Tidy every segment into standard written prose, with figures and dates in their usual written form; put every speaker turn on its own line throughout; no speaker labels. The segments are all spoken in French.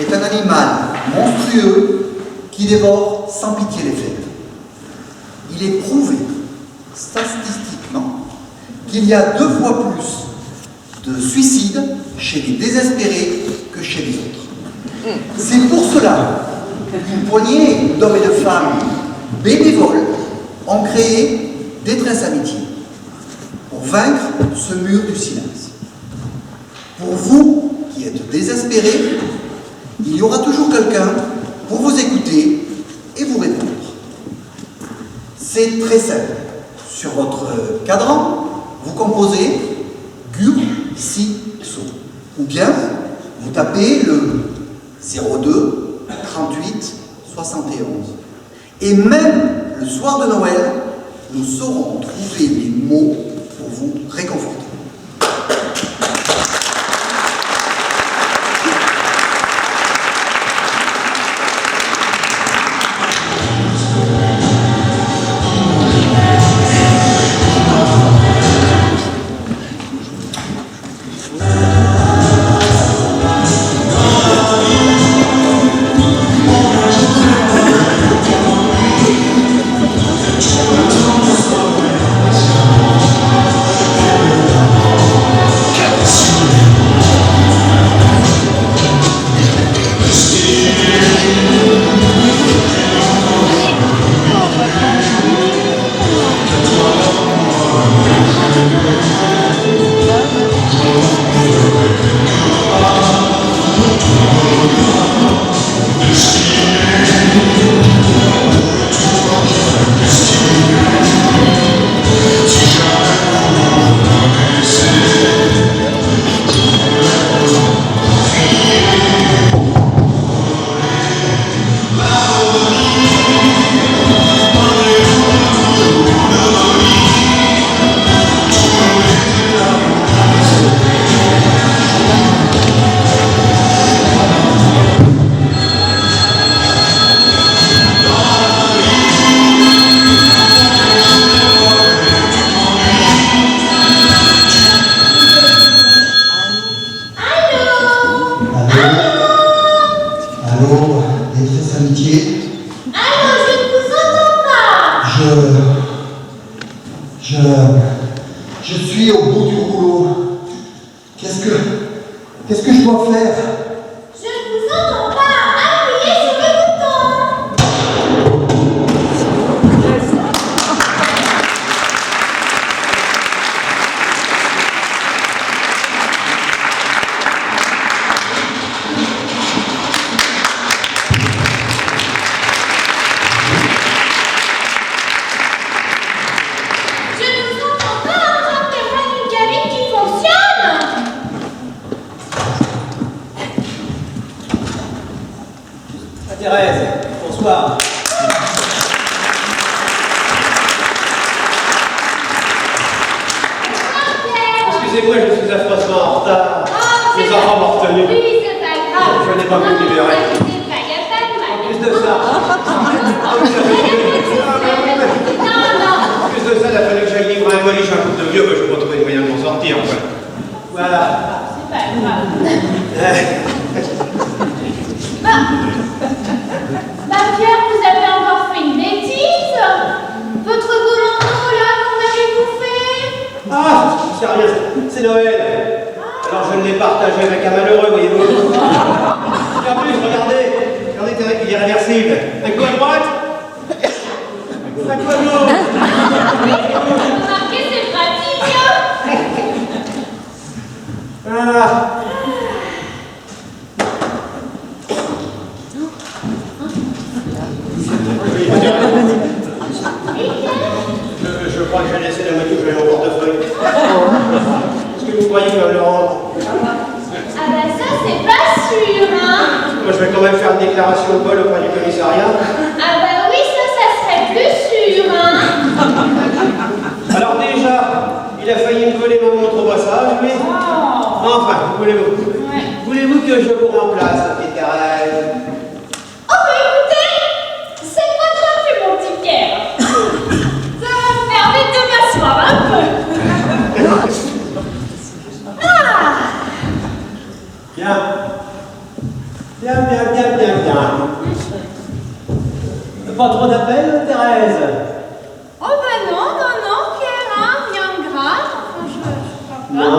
est un animal monstrueux qui dévore sans pitié les faibles. Il est prouvé, statistiquement, qu'il y a 2 fois plus de suicides chez les désespérés que chez les autres. C'est pour cela qu'une poignée d'hommes et de femmes bénévoles ont créé Détresse Amitié pour vaincre ce mur du silence. Pour vous qui êtes désespérés, il y aura toujours quelqu'un pour vous écouter et vous répondre. C'est très simple. Sur votre cadran, vous composez GUR si so. Ou bien, vous tapez le 02 38 71. Et même le soir de Noël, nous saurons trouver les mots pour vous réconforter. Je suis au bout du rouleau. Qu'est-ce que je dois faire?
Je ne vous entends pas. Appuyez sur le bouton. Je ne vous entends pas. On dirait une cabine qui fonctionne.
Thérèse, bonsoir. Excusez-moi, je suis affreusement en retard. Les enfants m'ont retenu.
Oui, c'est pas grave.
Je n'ai pas pu me libérer.
Ne vous inquiétez pas, il n'y a pas de mal.
En plus de ça.
Non.
En plus de ça, il a fallu que j'aille livrer un colis chez un couple de vieux que je peux trouver le moyen de m'en sortir. Quoi. Voilà.
C'est pas grave. Pierre, vous avez encore fait une bêtise. Votre gourmand là, qu'on avait bouffé.
Ah, c'est rien, c'est Noël. Alors je ne l'ai partagé avec un malheureux, voyez-vous. Et en plus, regardez, il est réversible. Un coup à droite, un coup à gauche.
Remarquez, c'est pratique.
Ah. Je crois que j'ai laissé la moto, je vais mon portefeuille. Est-ce que vous croyez que le rendre?
Ah bah ça, c'est pas sûr, hein.
Moi, je vais quand même faire une déclaration au bol auprès du commissariat.
Ah bah oui, ça serait plus sûr, hein.
Alors déjà, il a failli me coller ma montre au brassage, mais... Enfin, voulez-vous que je vous remplace, petite Thérèse?
Oh bah écoutez, c'est pas trop fait, mon petit Pierre. Ça va me permettre de m'asseoir un peu. Ah.
Bien. Bien, bien, bien, bien, bien. Pas trop d'appels, Thérèse?
Oh bah non, Pierre, hein, rien de grave. Enfin, je crois pas.
Non.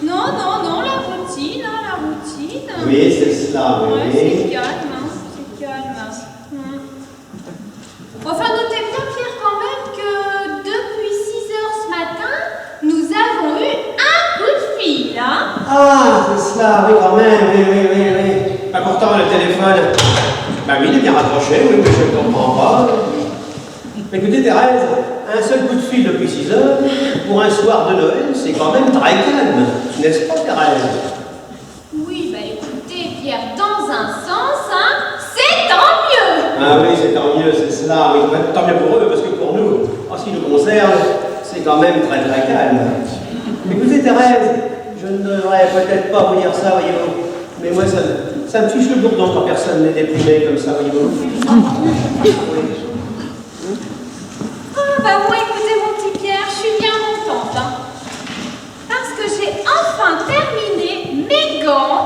Non, la routine, hein, la routine.
Oui, c'est cela, oui.
Ouais, c'est calme, hein, c'est calme. Enfin, notez bien, Pierre, quand même, que depuis 6 heures ce matin, nous avons eu un coup de fil, hein.
Ah, c'est cela, oui, quand même, oui. Bah, pourtant, le téléphone... Bah oui, il est bien rapproché, oui, mais je ne comprends pas. Écoutez, Thérèse, un seul coup de fil depuis 6 heures, pour un soir de Noël, c'est quand même très calme, n'est-ce pas, Thérèse?
Oui, bah écoutez, Pierre, dans un sens, hein, c'est tant mieux.
Ah oui, c'est tant mieux, c'est cela, oui, tant mieux pour eux, parce que pour nous, en ce qui nous concerne, c'est quand même très très calme. Écoutez, Thérèse, je ne devrais peut-être pas vous dire ça, voyez-vous, mais moi, ça me fiche le bourdon quand personne n'est déprimé comme ça, voyez-vous.
Ah bah moi, écoutez, mon petit Pierre, je suis bien contente, hein, parce que j'ai enfin terminé mes gants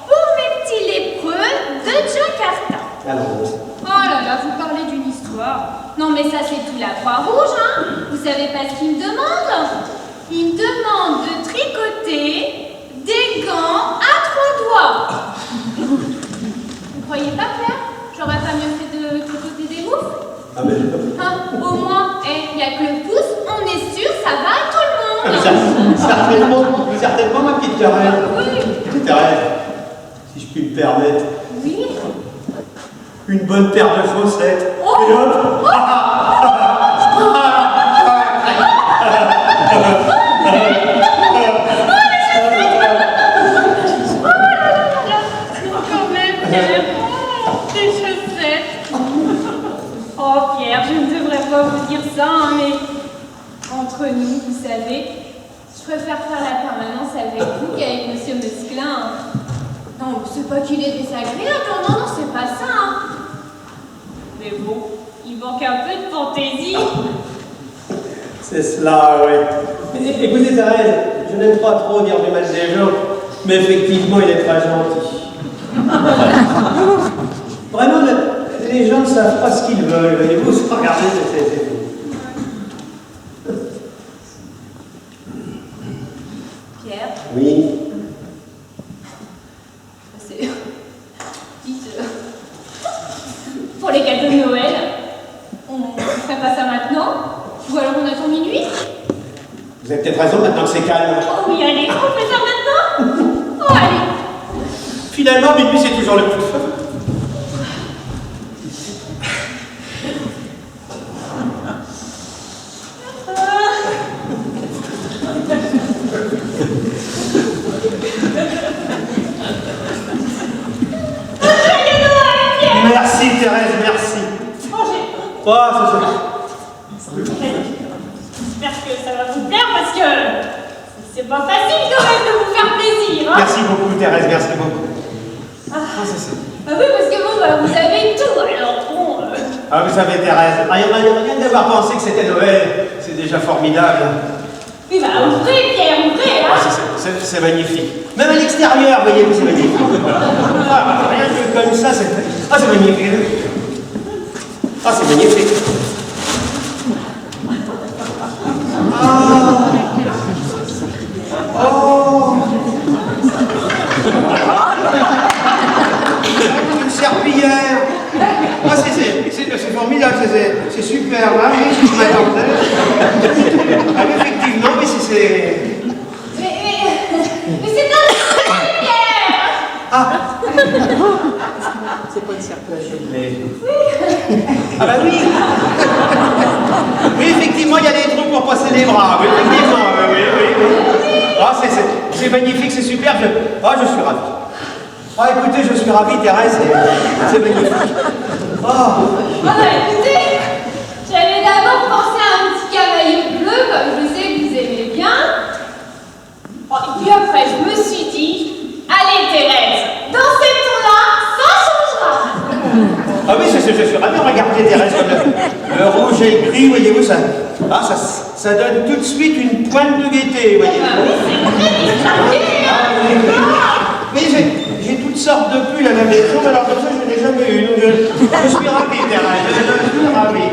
pour mes petits lépreux de Jakarta.
Alors,
Oh là là, vous parlez d'une histoire. Non mais ça c'est tout la Croix-Rouge, hein. Vous savez pas ce qu'il me demande? Il me demande de tricoter des gants à 3 doigts. Vous croyez pas, Claire? J'aurais pas mieux fait de tricoter des moufles?
ah mais...
Hein, au moins, il n'y a que le pouce, on est sûr, ça va à tout le monde.
Certainement, ma petite Thérèse.
Oui.
Thérèse, si je puis me permettre,
Oui.
une bonne paire de chaussettes.
Oh.
Et hop.
Quand même, Pierre. Des chaussettes. Oh, Pierre, je ne devrais pas vous dire ça, hein, mais entre nous, vous savez, je préfère faire la permanence avec vous qu'avec Monsieur Mesclin. Non, c'est pas qu'il est désagréable, non, c'est pas ça. Hein. Mais bon, il manque un peu de fantaisie.
C'est cela, oui. Écoutez, Thérèse, je n'aime pas trop dire du mal des gens, mais effectivement, il est très gentil. Vraiment, les gens ne savent pas ce qu'ils veulent. Voyez-vous, regardez, c'est tout.
Pierre,
Oui.
c'est... Dites, pour les cadeaux de Noël, on ferait pas ça maintenant? Ou alors on attend minuit?
Vous avez peut-être raison maintenant que c'est calme.
Oh oui, allez, on fait ça maintenant? Oh, allez.
Finalement, minuit, c'est toujours le plus fun. Merci Thérèse, merci. Oh,
J'espère que ça va vous plaire parce que c'est pas facile quand même de vous faire plaisir. Hein.
Merci beaucoup Thérèse, merci beaucoup.
Ah oui, parce que vous, vous avez tout, alors bon...
Ah, vous savez Thérèse, rien d'avoir pensé que c'était Noël, c'est déjà formidable.
Oui, bah ouvrez, Pierre, ouvrez, hein.
Ah, c'est magnifique. Même à l'extérieur, voyez-vous, c'est magnifique. Ah, rien que comme ça, c'est magnifique. Ah, c'est magnifique. Une serpillière. Ah, c'est formidable, c'est super. Là, oui, je m'attendais. Ah, effectivement, mais c'est...
Mais c'est un Pierre.
Ah.
C'est pas une circulation.
Ah bah oui. Oui, effectivement, il y a des trous pour passer les bras. Oui, effectivement, oui. Ah, c'est magnifique, c'est super. Je suis ravi. Ah, écoutez, je suis ravi, Thérèse, c'est magnifique.
Ah bah écoutez, j'avais d'abord pensé à un petit cavalier bleu, comme je sais que vous aimez bien. Oh, et puis après, je me suis dit, allez Thérèse, dans ces tons-là, ça changera.
Ah oui, je suis ravi. Regardez, Thérèse, le rouge et le gris, voyez-vous, ça donne tout de suite une pointe de gaieté, voyez-vous.
Ah bah oui, c'est très distingué.
Mais j'ai toutes sortes de maison, mais alors comme ça, je n'ai jamais eu. Donc je suis ravi, Thérèse, je suis ravi.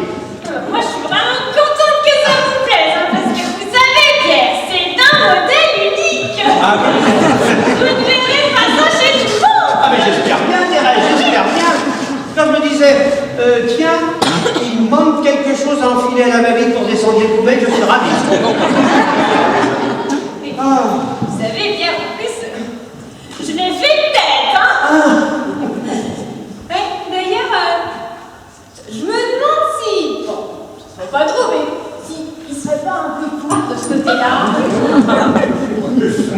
Moi, je suis vraiment contente que ça vous plaise, hein, parce que vous savez, Pierre, c'est un modèle unique.
Ah oui.
Vous ne verrez pas ça chez tout le monde.
Ah mais j'espère bien, Thérèse, j'espère bien. Quand je me disais, tiens, il manque quelque chose à enfiler à la va-vite pour descendre les poubelles, je suis ravi.
Mais, vous savez, Pierre, en plus, je l'ai fait de tête, hein. Ouais, d'ailleurs, je me demande si, bon, je ne serais pas trop, mais si il serait pas un peu cool de ce côté-là.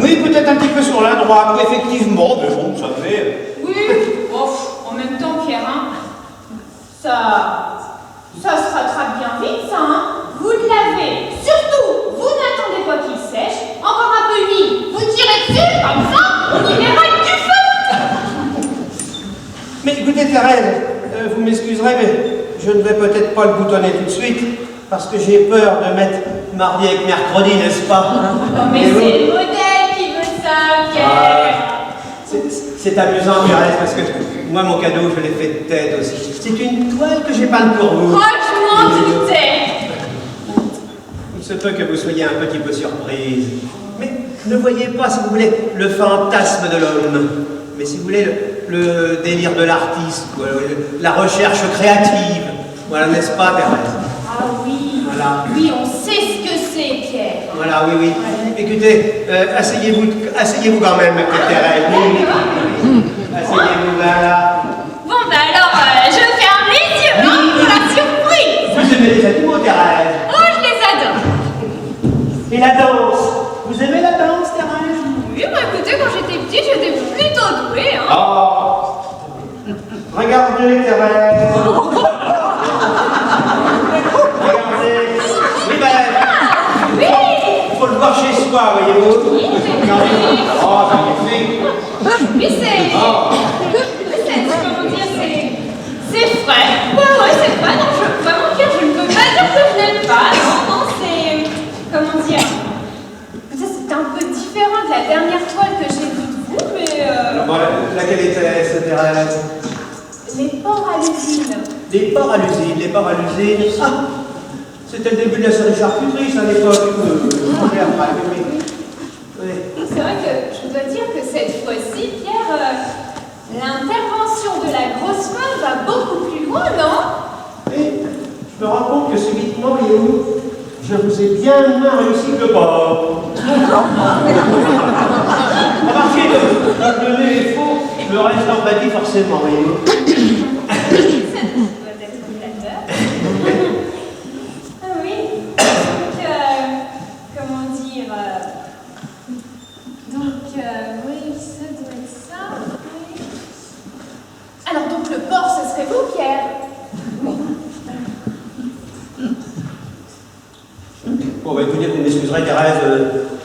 Oui, peut-être un petit peu sur la droite, effectivement, mais bon, ça fait...
Oui, bon, en même temps, Pierre, hein, ça se rattrape bien vite, ça, hein. Vous le lavez, surtout, vous n'attendez pas qu'il sèche, encore un peu humide, vous tirez dessus, comme ça, on y verra du feu.
Mais écoutez, Thérèse, vous m'excuserez, mais je ne vais peut-être pas le boutonner tout de suite, parce que j'ai peur de mettre mardi avec mercredi, n'est-ce pas?
Non, mais c'est le modèle qui veut ça, Pierre.
C'est amusant, Thérèse, parce que moi, mon cadeau, je l'ai fait de tête aussi. C'est une toile que j'ai peinte pour vous.
Oh, je m'en doutais.
Il se peut que vous soyez un petit peu surprise. Mais ne voyez pas, si vous voulez, le fantasme de l'homme, mais si vous voulez, le délire de l'artiste, quoi, la recherche créative. Voilà, n'est-ce pas, Thérèse?
Ah oui,
Voilà.
Oui, on sait ce que c'est, Pierre.
Voilà, oui, oui. Écoutez, asseyez-vous quand même, ma petite Thérèse. Asseyez-vous, voilà.
Bon, bah alors, je ferme les yeux, hein, pour la surprise.
Vous aimez les animaux, Thérèse?
Oh, je les adore.
Et la danse? Vous aimez la danse, Thérèse?
Oui, bah écoutez, quand j'étais petite, j'étais plutôt douée, hein.
Oh! Regardez, Thérèse! Regardez! Oui, ben,
Oui.
faut le voir chez soi, voyez-vous?
Oui, mais-
Regardez. Oh, magnifique!
Mais c'est...
Oh.
Comment dire, c'est frais. Ouais, c'est frais. Non, vraiment, Pierre, je ne peux pas dire que je n'aime pas. Non, c'est... Comment dire? Peut-être c'est un peu différent de la dernière toile que j'ai vue de vous, mais...
Alors, bon, laquelle était-ce, Thérèse?
Les porcs à l'usine.
Les porcs à l'usine, les porcs à l'usine. Ah! C'était le début de la série charcuterie, ça, à l'époque. Oui.
C'est vrai que je dois dire que cette fois-ci, Pierre, l'intervention de la grosse main va beaucoup plus loin, non?
Et je me rends compte que subitement, voyez-vous, je vous ai bien moins réussi que le porc. Remarquez, le nez est faux, le reste empathie forcément, voyez-vous.
Ça doit être flatteur. Ah oui. Donc, comment dire oui, ça doit être ça. Oui. Alors, donc, le porc, ce serait vous, Pierre? Oui.
Bon, bah écoutez, vous m'excuserez, Thérèse,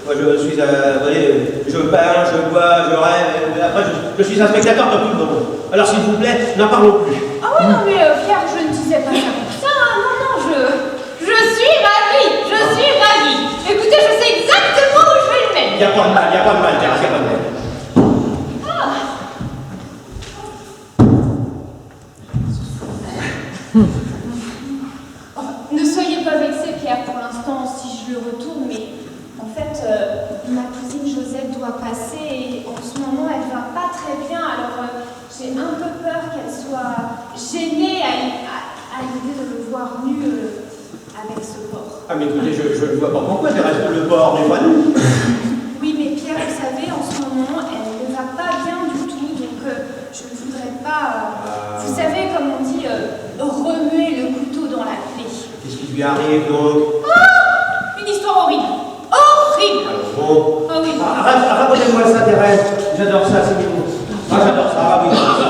moi je suis, vous voyez, je peins, je bois, je rêve, et après je suis un spectateur comme tout le monde. Alors s'il vous plaît, n'en parlons plus.
Ah oui, non, mais Pierre, je ne disais pas ça pour ça. Hein. Non, je suis ravie. Je suis ravie. Écoutez, je sais exactement où je vais le mettre.
Il n'y a pas de mal, Thérèse, il n'y a pas de mal.
Ne soyez pas vexés, Pierre, pour l'instant, si je le retourne, mais en fait, ma cousine Josette doit passer et en ce moment, elle va pas très bien, alors j'ai un peu peur qu'elle soit gênée à l'idée de le voir nu avec ce porc.
Ah mais écoutez, je ne vois pas pourquoi, Thérèse, le porc n'est pas nous.
Oui, mais Pierre, vous savez, en ce moment, elle ne va pas bien du tout, donc je ne voudrais pas, vous savez, comme on dit, remuer le couteau dans la plaie.
Qu'est-ce qui lui arrive donc?
Ah! Une histoire horrible. Horrible!
Bon.
Ah oui.
Racontez-moi ça, Thérèse. J'adore ça, c'est mignon. Ah, j'adore ça. Ah oui, j'adore ça.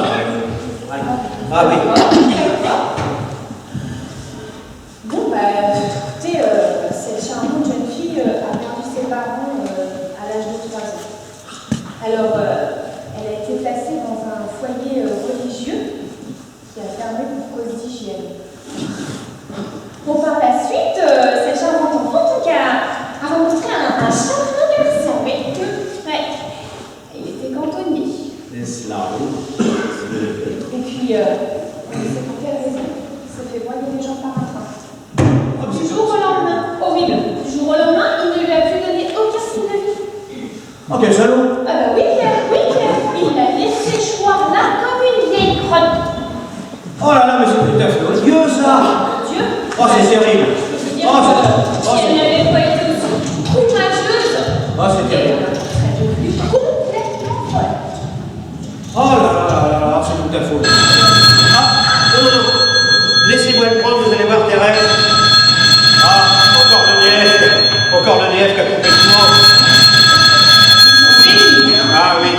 Ah oui.
Bon, bah, écoutez, cette charmante jeune fille a perdu ses parents à l'âge de 3 ans. Alors, elle a été placée dans un foyer religieux qui a fermé pour cause d'hygiène. Bon, par la suite, cette charmante enfant donc, a rencontré un charmant garçon, oui. Ouais. Il était cantonnier.
Est-ce là?
Et puis, c'est pour quelle raison il se fait broyer des gens par un train. Du jour au lendemain, horrible, du jour au lendemain, il ne lui a plus donné aucun signe de vie.
Oh, quel salaud!
Ah bah oui, Pierre, il l'a laissé choir là comme une vieille crotte.
Oh là là, mais c'est tout à fait odieux, ça!
Dieu.
Oh, c'est terrible!
Je veux dire
Oh,
que si elle n'avait pas été aussi courageuse,
Oh, c'est terrible!
elle serait devenue complètement folle.
Oh là là là là, c'est tout à fait odieux. Ah, non, non, non! Laissez-moi le prendre, vous allez voir Thérèse. Ah, encore le DF qui a complètement... Ah oui.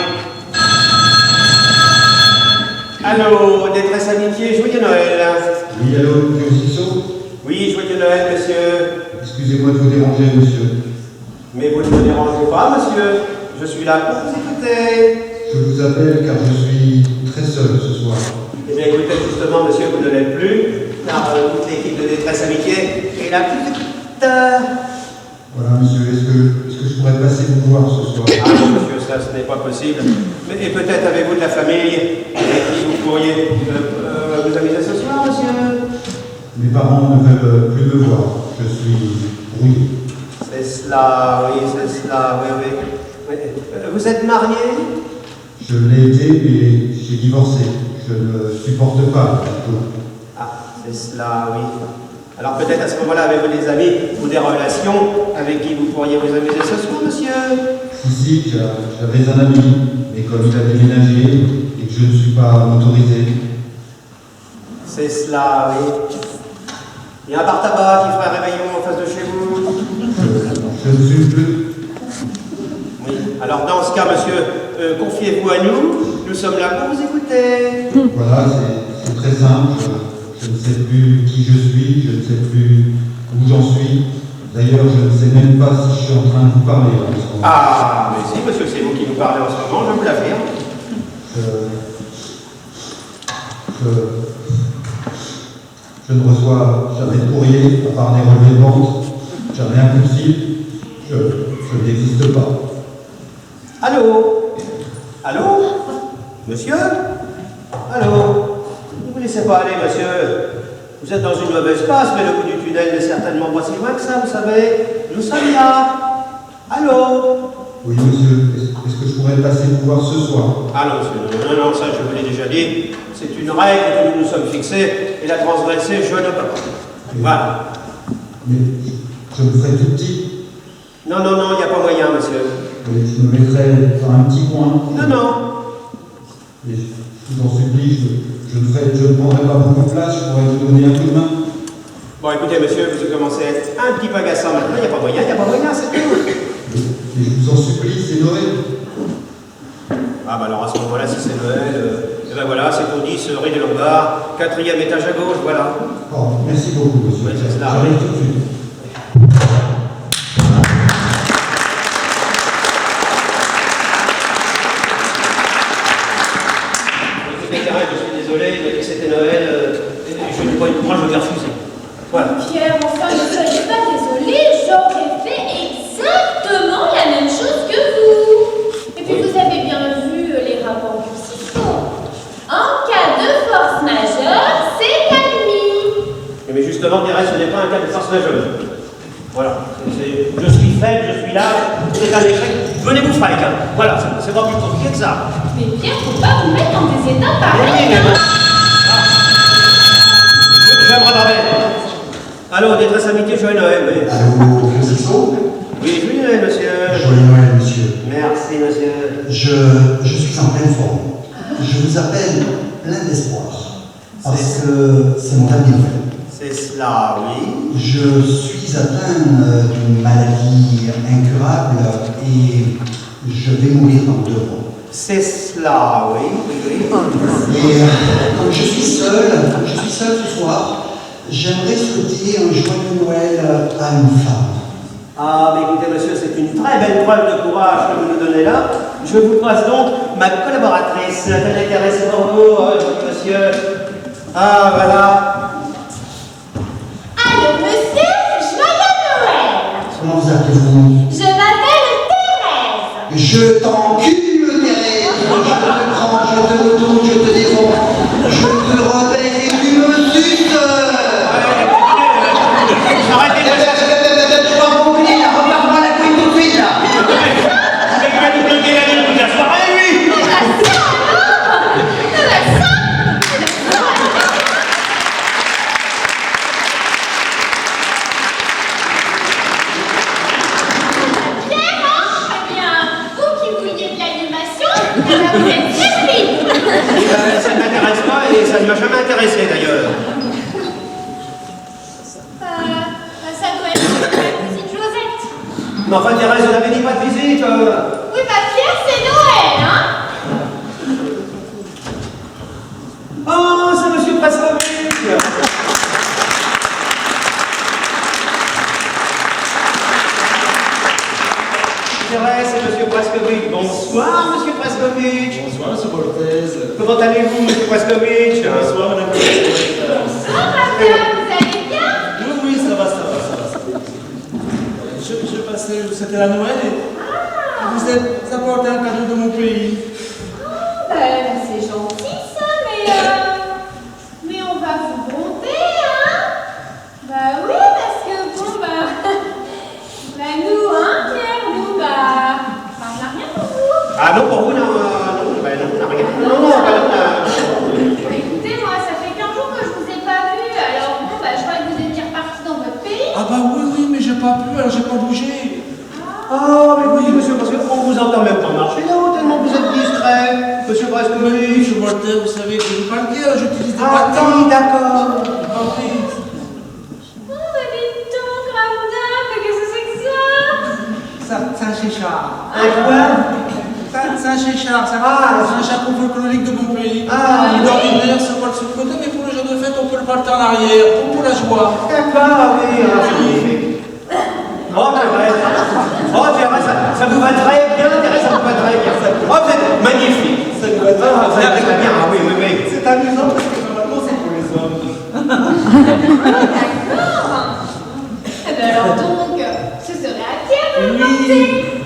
Allô, détresse amitié, joyeux Noël.
Oui, allô, monsieur Ciccio?
Oui, joyeux Noël, monsieur.
Excusez-moi de vous déranger, monsieur.
Mais vous ne me dérangez pas, monsieur. Je suis là pour vous écouter.
Je vous appelle car je suis très seul ce soir.
Eh bien, écoutez, justement, monsieur, vous ne l'êtes plus, car toute l'équipe de détresse amitié est là toute petite.
Voilà, monsieur, est-ce que je pourrais passer vous voir ce soir?
Ah non, monsieur, ça, ce n'est pas possible. Et peut-être avez-vous de la famille avec qui vous pourriez vous amuser ce soir, monsieur?
Mes parents ne veulent plus me voir. Je suis brouillé.
C'est cela, oui, c'est cela, oui, oui. Vous êtes marié?
Je l'ai été et j'ai divorcé. Je ne supporte pas du tout.
Ah, c'est cela, oui. Alors peut-être à ce moment-là, avez-vous des amis ou des relations avec qui vous pourriez vous amuser ce soir, monsieur?
Si, j'avais un ami, mais comme il a déménagé et que je ne suis pas motorisé.
C'est cela, oui. Il y a un bar tabac qui fera un réveillon en face de chez vous?
Je ne fume plus.
Oui. Alors dans ce cas, monsieur, confiez-vous à nous. Nous sommes là pour vous écouter.
Voilà, c'est très simple. Je ne sais plus qui je suis, je ne sais plus où j'en suis. D'ailleurs, je ne sais même pas si je suis en train de vous parler en ce moment.
Ah, mais si, monsieur, c'est vous qui nous parlez en ce moment, je vous l'affirme.
Je ne reçois jamais de courrier, à part des relevés de vente, jamais impulsif. Je n'existe pas.
Allô? Allô? Monsieur? Allô? Ne vous laissez pas aller, monsieur. Vous êtes dans une mauvaise passe, mais le bout du tunnel n'est certainement pas si loin que ça, vous savez. Nous sommes là. Allô?
Oui, monsieur, est-ce que je pourrais passer vous voir ce soir?
Ah non, monsieur, non, ça je vous l'ai déjà dit. C'est une règle que nous nous sommes fixée, et la transgresser, je ne peux pas. Voilà.
Mais je me ferai tout petit.
Non, il n'y a pas moyen, monsieur.
Et je me mettrai dans un petit coin.
Non.
Et je vous en supplie, je ne prendrai pas beaucoup de place, je pourrais vous donner un coup de main.
Bon, écoutez, monsieur, vous commencez à être un petit peu agaçant maintenant. Il n'y a pas moyen, c'est tout.
Et je vous en supplie, c'est Noël.
Ah, bah alors à ce moment-là, si c'est Noël, et ben voilà, c'est pour 10 rue des Lombards, 4e étage à gauche, voilà.
Oh, merci beaucoup, monsieur.
Oui, c'est cela.
J'arrive tout de suite.
Je suis désolé, il m'a dit que c'était Noël, je ne crois pas, je vais refuser. Voilà.
Pierre, enfin, ne soyez pas désolé, j'aurais fait exactement la même chose que vous. Et puis vous avez bien vu les rapports du CISCO. En cas de force majeure, c'est admis.
Mais justement, Thérèse, ce n'est pas un cas de force majeure. Voilà. Je suis faible, je suis là, c'est un échec. Venez vous fight, hein. Voilà, c'est pas plus compliqué que ça.
Mais Pierre, faut pas vous mettre dans des états
Oui,
pareils.
mais bon. Je vais me rattraper. Allô, détresse amitié, joyeux Noël, oui.
Allô, monsieur Ciccio?
Oui, joyeux Noël, monsieur.
Joyeux Noël, monsieur.
Merci, monsieur.
Je suis en pleine forme. Je vous appelle plein d'espoir. Parce que c'est mon dernier Noël.
C'est cela, oui.
Je suis atteint d'une maladie incurable et je vais mourir dans 2 mois.
C'est cela, oui.
Et comme je suis seul ce soir, j'aimerais souhaiter un joyeux Noël à une femme.
Ah, mais écoutez, monsieur, c'est une très belle preuve de courage que vous nous donnez là. Je vous passe donc ma collaboratrice. Tenez, Thérèse, c'est pour vous, monsieur. Ah, voilà.
Allô, monsieur, joyeux Noël.
Comment vous appelez-vous?
Je m'appelle Thérèse.
Je t'encule, Thérèse. Je te prends, je te retourne, je te défends.
vous êtes servi.
Ça ne m'intéresse pas et ça ne m'a jamais intéressé d'ailleurs.
Ça doit être la cousine Josette.
Mais enfin, Thérèse, on n'avait dit pas de visite.
Oui, bah Pierre, c'est Noël, hein.
Oh, c'est Monsieur Prescovic. Thérèse, c'est Monsieur Prescovic. Bonsoir, Monsieur Prescovic.
Bonsoir, Monsieur Cortez.
Comment allez-vous, Monsieur Prescovic?
Bonsoir, Madame Cortez.
Bonsoir, madame, vous allez bien?
Oui, oui, ça va. Je passais, c'était la Noël et vous êtes apporté un cadeau de mon pays.
C'est gentil ça, mais on va vous gronder, hein? Bah oui, parce que bon, nous, hein, Pierre, nous, on n'a rien pour vous.
Ah non, pour vous, non, on n'a rien. Non,
Écoutez, moi, ça fait 15 jours que je vous ai pas vu, alors bon, je crois que vous étiez reparti dans votre pays.
Ah bah oui, mais j'ai pas pu, alors j'ai pas bougé.
Oh, mais oui, Monsieur Prescovic, on vous entend même pas marcher là-haut, tellement vous êtes distrait. Monsieur Prescovic.
Monsieur Cortez, vous savez que je parle bien, j'utilise des
Ah
bâtons.
oui, d'accord.
Ah oui.
Oh, bah dites donc, grave dame, qu'est-ce que c'est que ça?
C'est un chéchard.
Un quoi?
C'est un chéchard, c'est un chapeau folklorique de mon pays.
Ah,
D'ordinaire, ça porte sur le côté, mais pour le jour de fête, on peut le porter en arrière, pour la joie.
D'accord, oui, magnifique. Oh, Thérèse. Oh, Thérèse, ça vous va très bien, Thérèse, ça vous va très bien. Oh, vous êtes magnifique.
Ça nous va
Ah, vous êtes très bien, ah oui.
C'est amusant parce que normalement, c'est pour les hommes.
D'accord. Eh ben alors donc, ce serait à Pierre de le porter.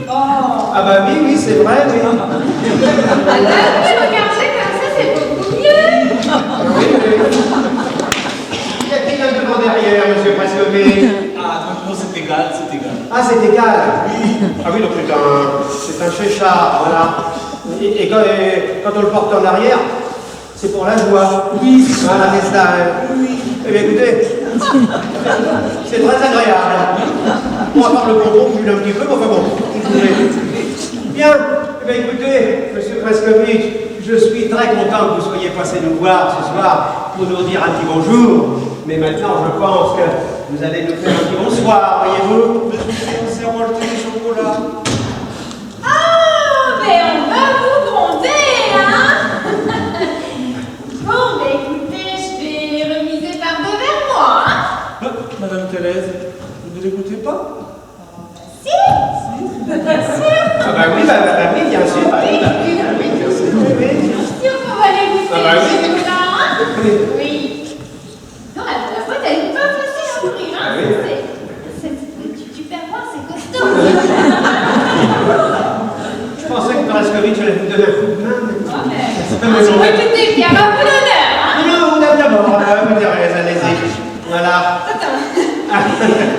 Oh.
Ah bah oui, c'est vrai, oui.
Ah bah oui, regardez comme ça, c'est beaucoup mieux.
Il y a quelqu'un devant derrière, Monsieur Prescovic.
Ah, non, c'est égal, c'est égal.
Ah, c'est égal. Oui. Ah oui, donc c'est un chéchard, voilà. Et quand on le porte en arrière, c'est pour la joie.
Oui.
Voilà, c'est ça.
Oui.
Eh bien, écoutez, c'est très agréable. Bon, à part le bonbon, je un petit peu, mais enfin bon. Bien. Eh bien, écoutez, Monsieur Prescovic, je suis très content que vous soyez passé nous voir ce soir pour nous dire un petit bonjour. Mais maintenant, je pense que vous allez nous faire un petit bonsoir, voyez-vous.
Mais on s'est emporté du chocolat.
Ah, mais on va vous gronder, hein. Bon, mais écoutez, je vais remiser par deux vers moi, hein.
Madame Thérèse, vous ne l'écoutez pas?
Si, bien sûr.
Ah bah oui, bien sûr. Bien sûr.
Bien sûr qu'on va les goûter,
Ah bah oui.
ce chocolat, hein. Oui. Non, la boîte, elle est pas facile à ouvrir, hein.
Ah oui.
Tu perds voir, c'est costaud.
Je pensais que Prescovic allait vous donner un coup de main.
Écoutez, Pierre, à vous l'honneur, hein.
Non, vous d'abord, Thérèse, allez-y. Voilà.
Attends.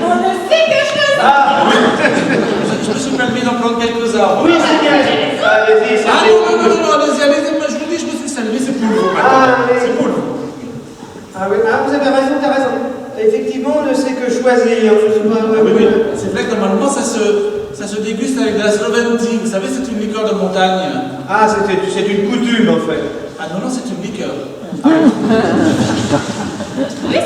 On ne sait que chose.
Ah,
Je me suis permis d'en prendre quelques arbres.
oui, c'est bien. Allez-y, c'est
Ah
bien.
non, allez-y, moi je vous dis, je me suis salué, c'est pour vous.
Ah, oui.
C'est pour vous.
Ah oui, vous avez raison, t'as raison. Effectivement, on ne sait que choisir.
Oui. C'est vrai que normalement ça se déguste avec de la Sloventie. Vous savez, c'est une liqueur de montagne.
Ah, c'est une coutume, en fait.
Ah non, c'est une liqueur.
Oui,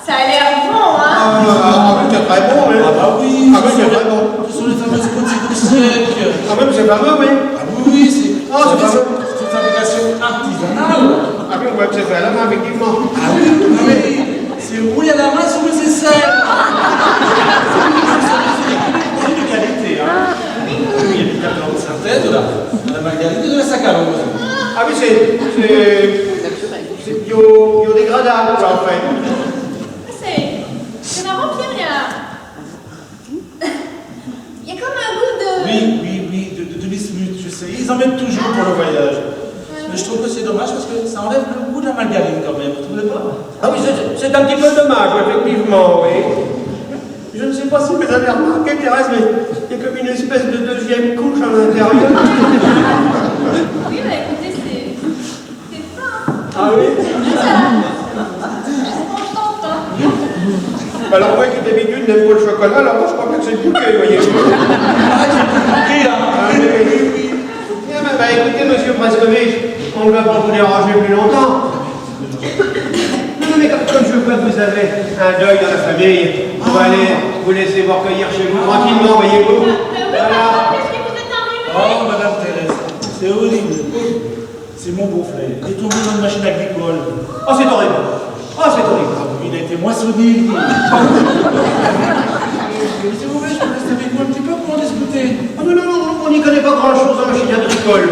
ça a l'air bon, hein.
C'est très bon, hein.
Ah bah oui,
Ah oui, c'est très bon.
ce sont les fameuses potiers secs.
Ah même, c'est fameux, oui.
Ah oui, c'est
Ah, c'est pas
c'est une fabrication artisanale.
Ah oui, ouais, c'est fait à la main, effectivement.
Ah oui, c'est roulé à la main sur les aisselles. C'est de qualité, hein. Oui, il y a du carton de synthèse, de la margarine et de la saccharose.
Ah oui, c'est biodégradable, quoi, en fait.
C'est marrant, Pierre, il y a comme un goût de...
Oui, de bismuth, je sais. Ils en mettent toujours pour le voyage. Mais je trouve que c'est dommage parce que ça enlève le goût de la margarine quand même, vous trouvez pas?
Ah oui, c'est un petit peu dommage, effectivement, oui. Je ne sais pas si vous avez remarqué, Thérèse, mais il y a comme une espèce de deuxième couche à l'intérieur.
Oui, bah écoutez, c'est ça, hein.
Ah oui?
Je suis contente, hein.
Alors moi qui d'habitude n'aime pas le chocolat, alors moi je crois que c'est le bouquet, voyez-vous.
Ah, j'ai tout compris là.
Ah, mais Preskovitch, on ne va pas vous déranger plus longtemps. Non, mais comme je vois que vous avez un deuil dans la famille, on va aller vous laisser vous recueillir chez vous tranquillement, voyez-vous. Voilà.
Qu'est-ce qui vous est arrivé?
Oh, Madame Thérèse, c'est horrible. C'est mon beau-frère. Il est tombé dans une machine agricole.
Oh, c'est horrible. Oh, c'est horrible.
Il a été moissonné. Si vous voulez, je peux rester avec vous un petit peu pour en discuter.
Oh, non, on n'y connaît pas grand-chose en machine agricole.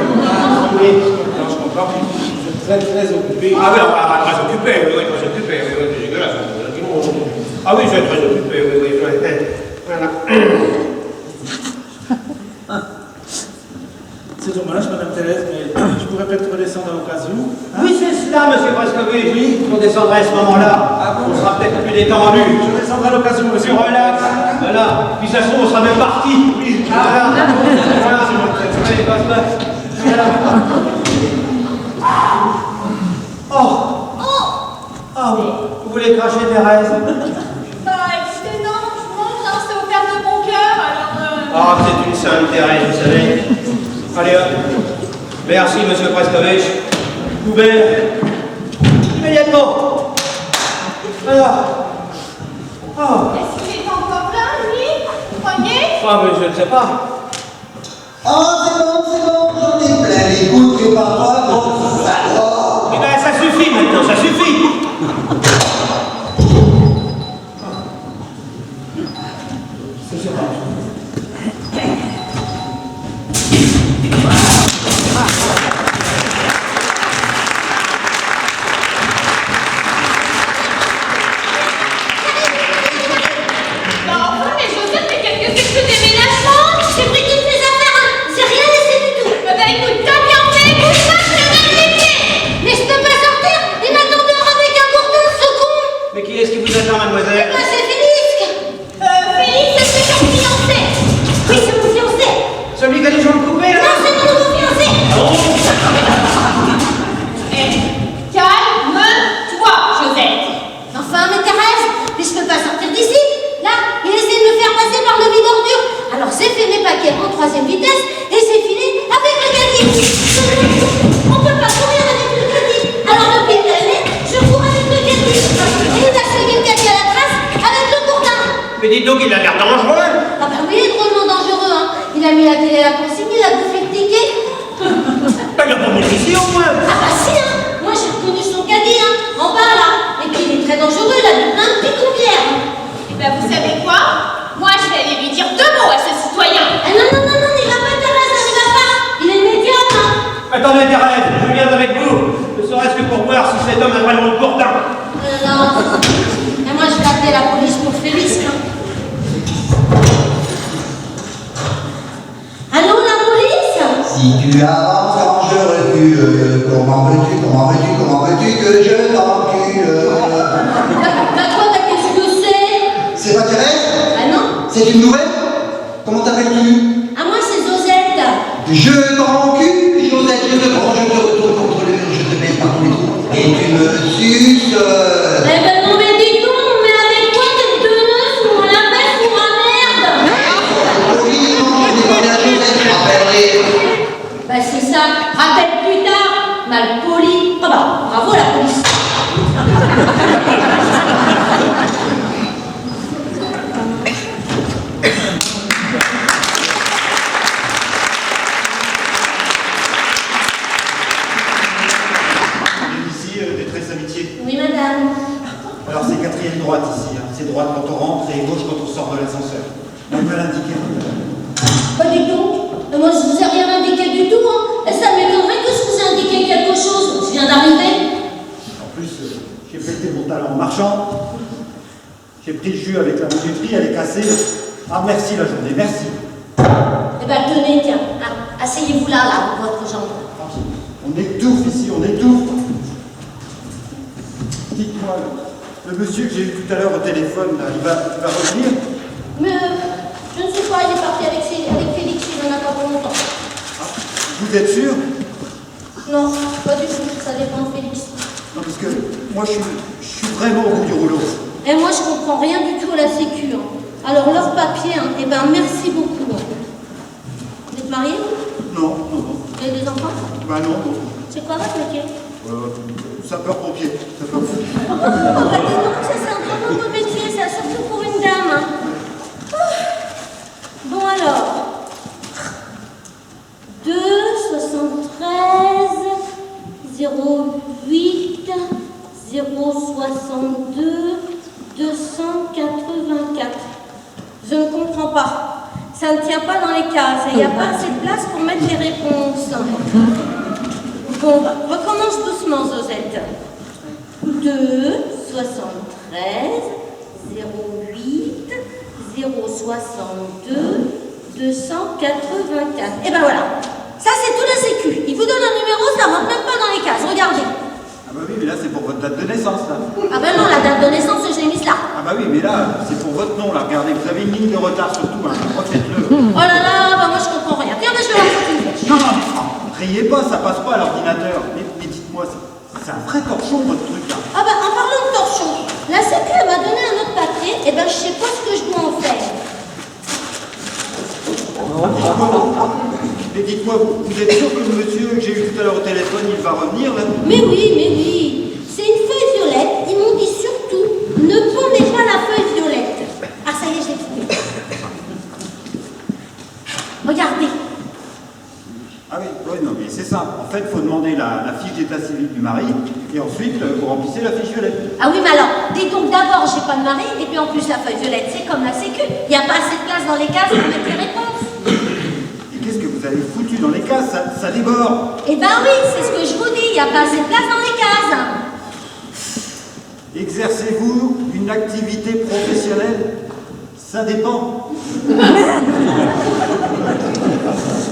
Oui.
Non, je comprends. Vous êtes très, très occupé.
Ah oui, très occupé, oui, très occupé, oui, c'est dégueulasse. Ah oui, je suis très occupé, oui, voilà.
C'est dommage, Madame Thérèse, mais je pourrais peut-être redescendre à l'occasion. Hein?
Oui, c'est cela, monsieur Preskovitch. Oui, on descendra à ce moment-là. On sera peut-être plus détendu.
Je descendrai à l'occasion, monsieur.
Relax. Voilà. Puis ça se trouve, on sera même parti. Oui. Voilà. Voilà. Allez, passe. Voilà. Oh, vous voulez cracher, Thérèse?
Bah écoutez, non, franchement, ça s'est offert de bon cœur, alors...
Ah, c'est une sainte, Thérèse, vous savez. Allez, hop. Merci, monsieur Preskovitch. Poubelle. Immédiatement. Alors. Oh.
Est-ce qu'il est encore là, lui? Vous croyez?
Ah, mais je ne sais pas.
Oh, c'est bon, j'en ai plein les coups, prépare-toi, gros salaud.
Eh ben, ça suffit maintenant, ça suffit. Mais dites donc, il a l'air dangereux.
Ah bah oui, drôlement dangereux, hein. Il a mis la télé à la consigne, il a bouffé le ticket.
Bah, il a pas mis ici au moins.
Ah bah si, hein. Moi j'ai reconnu son caddie, hein, en bas là. Et puis il est très dangereux, il a mis plein de picobières.
Et ben vous savez quoi? Moi je vais aller lui dire 2 mots à ce citoyen.
Ah non, non, non, non, il va pas, Thérèse, il va pas. Il est médium, hein.
Attendez, Thérèse, je viens avec vous. Ne serait-ce que pour voir si cet homme a vraiment le courtin.
Non. Et moi je vais appeler la police pour Félix, hein. Allô, la police?
Si tu avances quand je recule, comment veux-tu que je t'encule?
Bah toi, qu'est-ce que c'est?
C'est pas Thérèse?
Ah non?
C'est une nouvelle? Comment t'appelles-tu?
Ah moi c'est Zozette.
Je t'encule, Josette, je te prends, je te retourne contre le mur, je te mets par tous les trous, et tu me suces.
Eh ben non mais dis donc, mais avec quoi t'es teneuse ou on l'appelle pour ma merde?
Oui, non, je dis pas bien Josette, je rappellerai.
Bah c'est ça, rappelle plus tard, mal poli. Ah bah, bravo la police.
Ici, Détresse Amitié.
Oui madame.
Alors c'est 4e droite ici, hein. C'est droite quand on rentre et gauche quand on sort de l'ascenseur. On peut l'indiquer.
Pas du tout. Moi je vous ai rien indiqué du tout, hein. Et ça m'étonnerait que je vous ai indiqué quelque chose. Je viens d'arriver.
En plus, j'ai fêté mon talent en marchand. J'ai pris le jus avec la minuterie, elle est cassée. Ah merci la journée, merci.
Eh ben tenez, tiens. Ah, asseyez-vous là, là, votre jambe.
On étouffe ici, on étouffe. Dites-moi, le monsieur que j'ai eu tout à l'heure au téléphone, là, il va revenir?
Mais je ne sais pas, il est parti avec Félix, il n'en a pas pour longtemps.
Ah, vous êtes sûr?
Non, pas du tout, ça dépend de Félix.
Non, parce que moi je suis vraiment au bout du rouleau.
Et moi, je comprends rien du tout à la sécu. Hein. Alors, leur papier, hein, eh ben, merci beaucoup. Hein. Vous êtes mariés?
Non, non, non.
Vous avez des enfants?
Bah non, non.
C'est quoi votre métier?
Sapeur-pompier. Sapeur-pompier.
Oh, bah dis donc, ça c'est un très beau métier, ça, surtout pour une dame. Hein. Bon alors, 2, 73, 08, 062, 284. Je ne comprends pas. Ça ne tient pas dans les cases. Il n'y a pas assez de place pour mettre les réponses. Bon, recommence doucement, Zosette. 2, 73, 08, 062, 284. Et ben voilà. Ça, c'est tout la sécu. Il vous donne un numéro, ça rentre même pas dans les cases. Regardez.
Ah bah oui, mais là c'est pour votre date de naissance, là.
Ah ben non, la date de naissance, je l'ai mise là.
Ah bah oui, mais là, c'est pour votre nom, là. Regardez, vous avez une ligne de retard surtout, hein. Refaites-le.
Oh là là, bah moi je comprends rien. Tiens, bah, je vais leur faire une flèche.
Non, non, riez pas, ça passe pas à l'ordinateur. Mais dites-moi, c'est un vrai torchon, votre truc, là.
Ah bah en parlant de torchon, la sécu elle m'a donné un autre papier, et ben je sais pas ce que je dois en faire.
Mais dites-moi, vous êtes sûr que le monsieur que j'ai eu tout à l'heure au téléphone, il va revenir, là?
Mais oui. C'est une feuille violette. Ils m'ont dit surtout, ne prenez pas la feuille violette. Ah ça y est, je l'ai trouvé. Regardez.
Ah oui, non, mais c'est simple. En fait, il faut demander la fiche d'état civil du mari, et ensuite, vous remplissez la fiche violette.
Ah oui, mais alors, dites donc d'abord, j'ai pas de mari, et puis en plus, la feuille violette, c'est comme la sécu. Il n'y a pas assez de place dans les cases pour mettre les réponses.
Et qu'est-ce que vous avez foutu dans les cases? Ça déborde.
Eh ben oui, c'est ce que je vous dis, il n'y a pas assez de place dans les cases.
Exercez-vous une activité professionnelle? Ça dépend.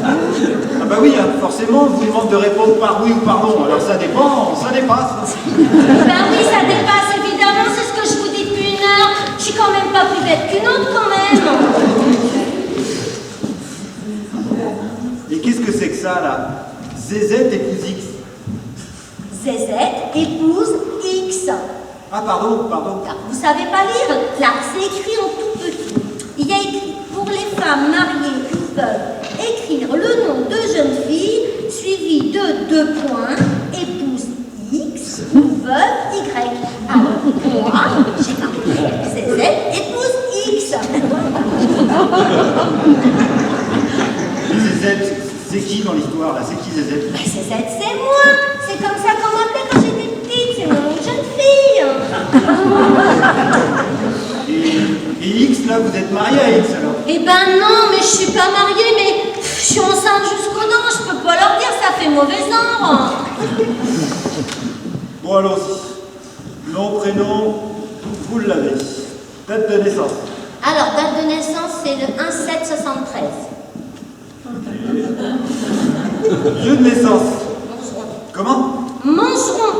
Ah bah oui, hein, forcément, on vous demande de répondre par oui ou par non. Alors ça dépend, ça dépasse.
Ben oui, ça dépasse, évidemment, c'est ce que je vous dis depuis une heure. Je suis quand même pas plus bête qu'une autre, quand même.
Et qu'est-ce que c'est que ça, là? ZZ épouse X.
ZZ épouse X.
Ah, pardon.
Là, vous savez pas lire? Là, c'est écrit en tout petit. Il y a écrit, pour les femmes mariées qui peuvent écrire le nom de jeune fille, suivi de 2 points, épouse X ou veuve Y. Alors, moi, j'ai marqué ZZ épouse X.
ZZ, c'est qui dans l'histoire, là? C'est qui ZZ?
Ben, ZZ, c'est moi. C'est comme ça qu'on m'appelait quand j'étais petite. C'est mon nom de jeune fille.
Et X, là, vous êtes marié à X, alors?
Eh ben non, mais je suis pas mariée, mais je suis enceinte jusqu'aux dents. Je peux pas leur dire, ça fait mauvais ordre.
Bon, allons-y. Nom, prénom, vous l'avez. Date de naissance.
Alors, date de naissance, c'est le 1-7-73.
Lieu de naissance.
Mongeron.
Comment?
Mongeron.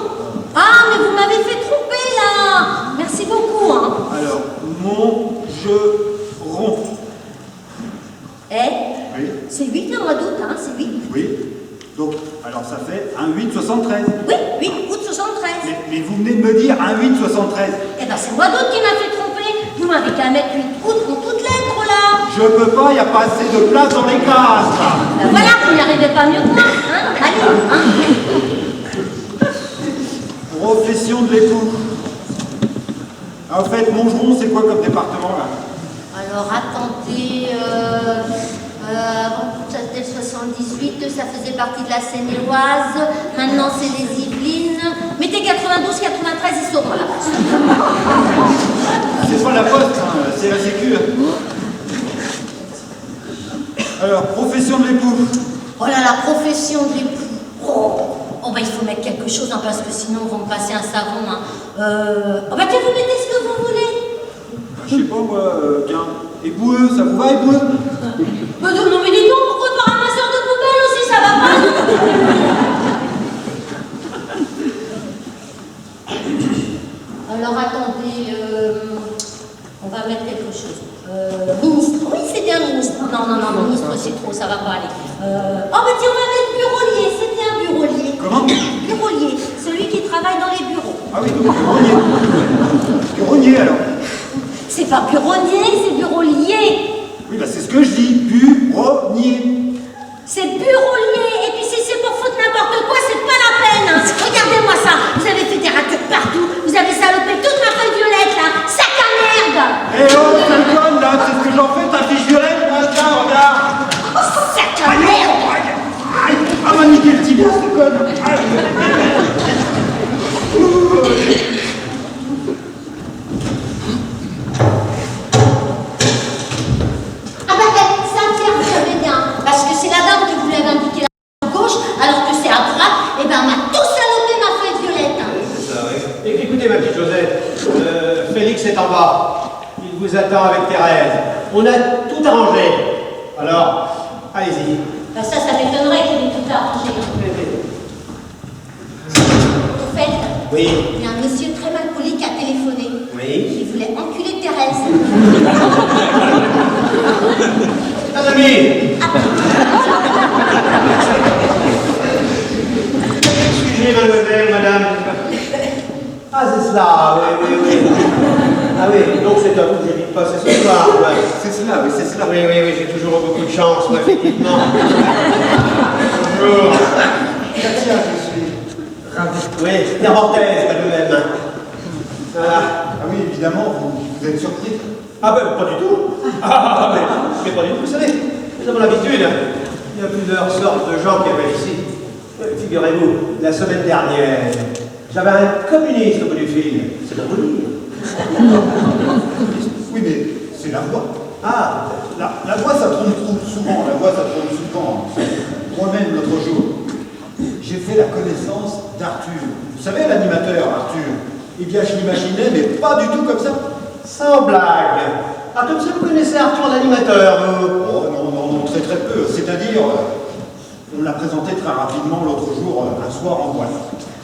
Ah, mais vous m'avez fait tromper, là. Merci beaucoup, hein.
Alors, Mongeron.
Eh,
Oui.
c'est 8 le mois d'août, hein, c'est 8.
Oui. Donc, alors ça fait un 8-73.
Oui, 8 août 73.
Mais vous venez de me dire un 8-73.
Eh ben, c'est le mois d'août qui m'a fait tromper. Vous m'avez qu'à mettre 8 août en toutes lettres, là.
Je peux pas, il n'y a pas assez de place dans les cases, là.
Ben voilà, vous n'y arrivez pas mieux que moi, hein. Allez, hein.
Profession de l'époux. En fait, Mongeron, c'est quoi comme département, là?
Alors, attendez, avant ça c'était le 78, ça faisait partie de la Seine-et-Oise, maintenant c'est les Yvelines. Mettez 92, 93, ils sauront là.
C'est pas la poste, hein, c'est la sécu. Alors, profession de l'époux.
Oh là, la profession de l'époux. Oh bah il faut mettre quelque chose, hein, parce que sinon on va me passer un savon. Hein. Oh bah tiens, vous mettez ce que vous voulez.
Je sais pas, moi, tiens, éboueux, ça vous va, éboueux?
Non mais dis donc, pourquoi pas ramasseur de poubelle aussi, ça va pas? Alors attendez, on va mettre quelque chose. Ministre, oui c'est bien ministre. Non, ministre c'est trop, ça va pas aller. Oh bah tiens, on va mettre bureaulier, c'est bien bureaulier.
Comment?
Bureaulier, celui qui travaille dans les bureaux.
Ah oui, donc bureaulier. Bureaulier, alors.
C'est pas bureaulier, c'est bureaulier.
Oui, c'est ce que je dis, bureaulier.
C'est bureaulier, et puis si c'est pour foutre n'importe
est en bas. Il vous attend avec Thérèse. On a tout arrangé. Alors, allez-y.
Ben ça m'étonnerait qu'il ait tout arrangé. Au fait,
Oui.
il y a un monsieur très mal poli qui a téléphoné.
Oui.
Il voulait enculer Thérèse.
C'est un ami. Excusez, mademoiselle, madame. Ah, c'est cela, oui. Ah oui, donc c'est à vous que j'ai vite passé ce soir. Ouais.
C'est cela, oui, c'est cela.
Oui, j'ai toujours eu beaucoup de chance, moi, effectivement. Bonjour.
Katia, je suis ravi.
Oui, Pierre Orthez, pas de même. Voilà.
Ah oui, évidemment, vous êtes surpris.
Ah ben, pas du tout. Mais pas du tout, vous savez. Nous avons l'habitude. Il y a plusieurs sortes de gens qui arrivent ici. Figurez-vous, la semaine dernière, j'avais un communiste au bout du fil. C'est de vous dire.
Oui, mais c'est la voix.
Ah,
La voix, ça trompe souvent. La voix, ça trompe souvent. Moi-même, l'autre jour, j'ai fait la connaissance d'Arthur. Vous savez, l'animateur, Arthur. Eh bien, je l'imaginais, mais pas du tout comme ça.
sans blague. Ah, comme ça, vous connaissez Arthur l'animateur, vous?
Oh non, très peu. C'est-à-dire, on l'a présenté très rapidement l'autre jour, un soir en boîte.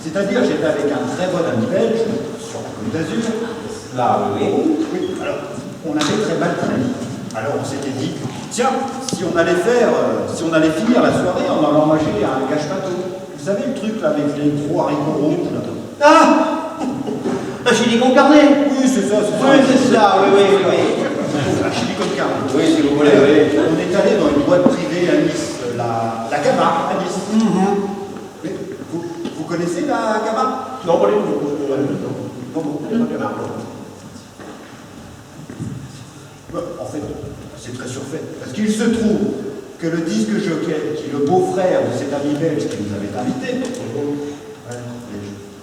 C'est-à-dire, j'étais avec un très bon ami belge, sur la Côte d'Azur.
Là, oui.
Oui, alors, on avait très mal traîné. Alors, on s'était dit, tiens, si on allait finir la soirée en allant manger un gâche-pato. Vous savez le truc là avec les gros haricots rouges là?
Ah, un chili con carne.
Oui, c'est ça, c'est ça.
Oui, c'est ça, oui.
Un chili con carne.
Oui, si vous voulez, oui.
On est allé dans une boîte privée à Nice, la Camargue à Nice. Mais vous connaissez la Camargue?
Non, pas du tout.
En fait, c'est très surfait. Parce qu'il se trouve que le disque jockey, qui est le beau-frère de cet ami belge qui nous avait invités,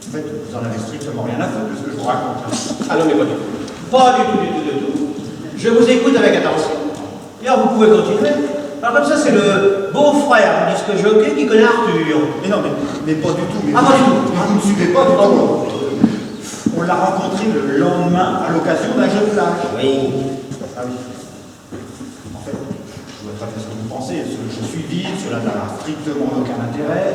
en fait, vous en avez strictement rien à foutre de ce que je vous raconte.
Ah non, mais pas du tout. Pas du tout. Je vous écoute avec attention. Et alors, vous pouvez continuer. Alors, comme ça, c'est le beau-frère du disque jockey qui connaît Arthur.
Mais non, mais pas du tout. Mais
pas du tout.
Mais vous ne suivez pas du tout. On l'a rencontré le lendemain à l'occasion d'un jeu de plage.
Oui.
Ah oui. En fait, je vois très bien ce que vous pensez. Je suis vide, cela n'a strictement aucun intérêt.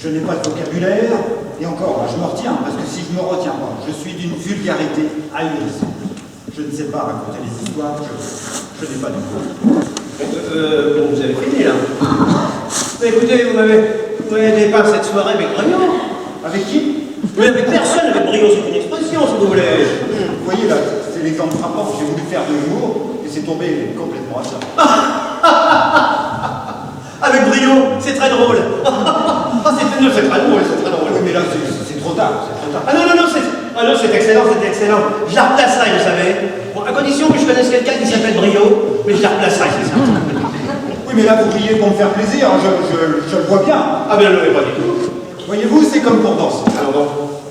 Je n'ai pas de vocabulaire. Et encore, je me retiens, parce que si je ne me retiens pas, je suis d'une vulgarité ahurissante. Je ne sais pas raconter des histoires, je n'ai pas de goût.
Bon, vous avez fini, là. Mais écoutez, vous m'avez dépeint cette soirée avec brio.
Avec qui?
Mais avec personne, avec brio, c'est une expression, si vous voulez.
Vous voyez, là, c'est l'exemple frappant. J'ai voulu faire de l'humour, et c'est tombé complètement à ça.
Avec brio, c'est très drôle. C'est très drôle,
Oui, mais là, c'est trop tard,
Ah non, c'est excellent. Je la replacerai, vous savez. Bon, à condition que je connaisse quelqu'un qui s'appelle Brio, mais je la replacerai, c'est ça.
Oui, mais là, vous riez pour me faire plaisir, je le vois bien.
Ah ben non, mais pas du tout.
Voyez-vous, c'est comme pour danser.
Alors bon.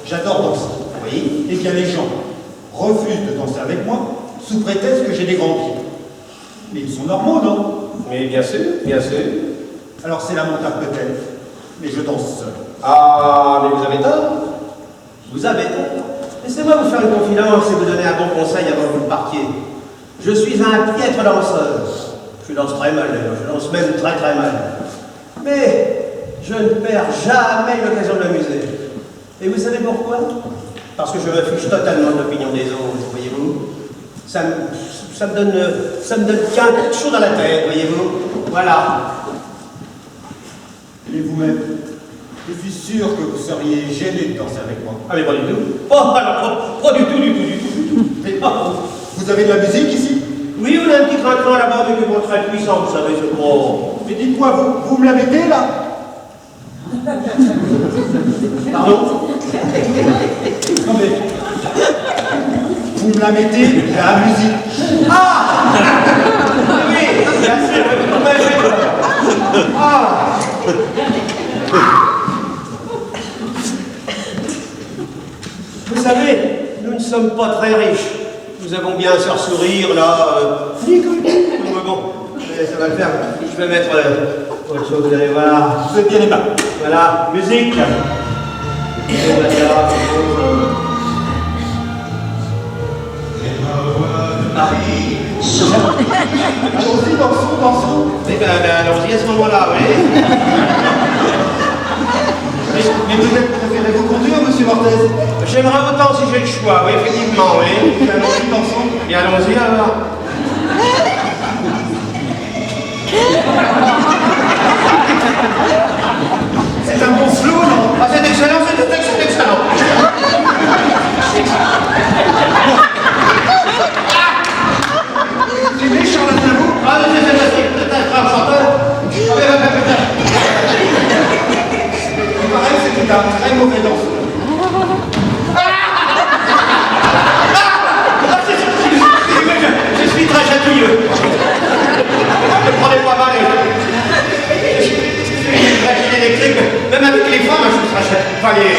J'adore danser.
Oui.
Et bien les gens refusent de danser avec moi sous prétexte que j'ai des grands pieds. Mais ils sont normaux, non?
Mais bien sûr.
Alors c'est lamentable peut-être, mais je danse seul.
Ah, mais vous avez tort. Laissez-moi vous faire une confidence et vous donner un bon conseil avant que vous partiez. Je suis un piètre danseur. Je danse très mal, d'ailleurs. Je danse même très très mal. Mais je ne perds jamais l'occasion de m'amuser. Et vous savez pourquoi? Parce que je me fiche totalement de l'opinion des autres, voyez-vous. Ça me donne qu'un chaud dans la tête, voyez-vous. Voilà.
Et vous-même, je suis sûr que vous seriez gêné de danser avec moi.
Ah mais pas du tout. Pas du tout.
Mais vous avez de la musique ici?
Oui, on a un petit crin-crin là-bas avec une voix très puissante, vous savez, c'est gros.
Mais dites-moi, vous me la mettez là?
Pardon?
Non mais... Vous me la mettez, la musique.
Ah! Oui, bien sûr, vous m'avez fait. Ah! Vous savez, nous ne sommes pas très riches. Nous avons bien un sourire là, ni comme mais bon, ça va le faire. Je vais mettre autre chose, vous allez voir.
Vous êtes bien aimable.
Voilà, musique. Et voilà,
Allons-y, dansons.
Eh ben, allons-y à ce moment-là, oui.
Mais peut-être préférez-vous conduire, monsieur Mortez?
J'aimerais autant si j'ai le choix, oui, effectivement, oui.
Allons-y, dansons.
Et allons-y alors.
C'est un bon flow, non?
Ah, c'est excellent, c'est excellent.
C'est méchant, là, vous.
Ah, mais c'est facile, c'est un grand chanteur.
Il paraît que c'était un très mauvais danseur.
Je suis très chatouilleux. Ne prenez pas mal. Je suis une machine électrique. Même avec les femmes, je suis très chatouilleux. Enfin, les...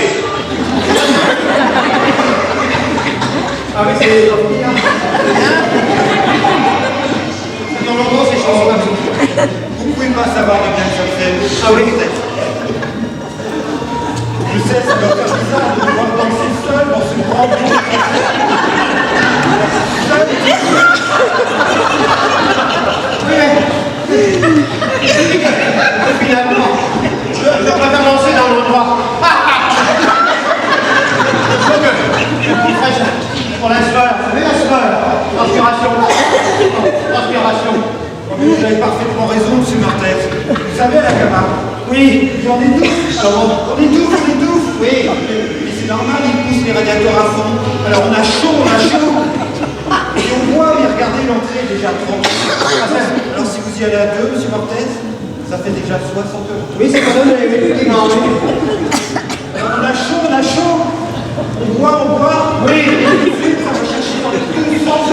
Ah, mais c'est... Dans longtemps, ces chansons-là.
Vous pouvez pas savoir de bien que ça me fait.
Ah oui, peut-être.
Je sais, ça doit faire bizarre de devoir danser seul dans ce grand monde. Seul.
Finalement, je préfère lancer dans l'endroit. Pour la sueur, transpiration.
Vous avez parfaitement raison, monsieur Martez. Vous savez, à la Camargue,
Oui.
on étouffe. Alors, on étouffe. Oui. Mais c'est normal, ils poussent les radiateurs à fond. Alors, on a chaud. Et on voit, mais regardez, l'entrée est déjà 30. Alors, si vous y allez à deux, monsieur Martez, ça fait déjà 60 €.
Oui, c'est pas donné, oui, effectivement.
Alors, on a chaud. On boit.
Oui.
Ça va chercher dans les deux sens.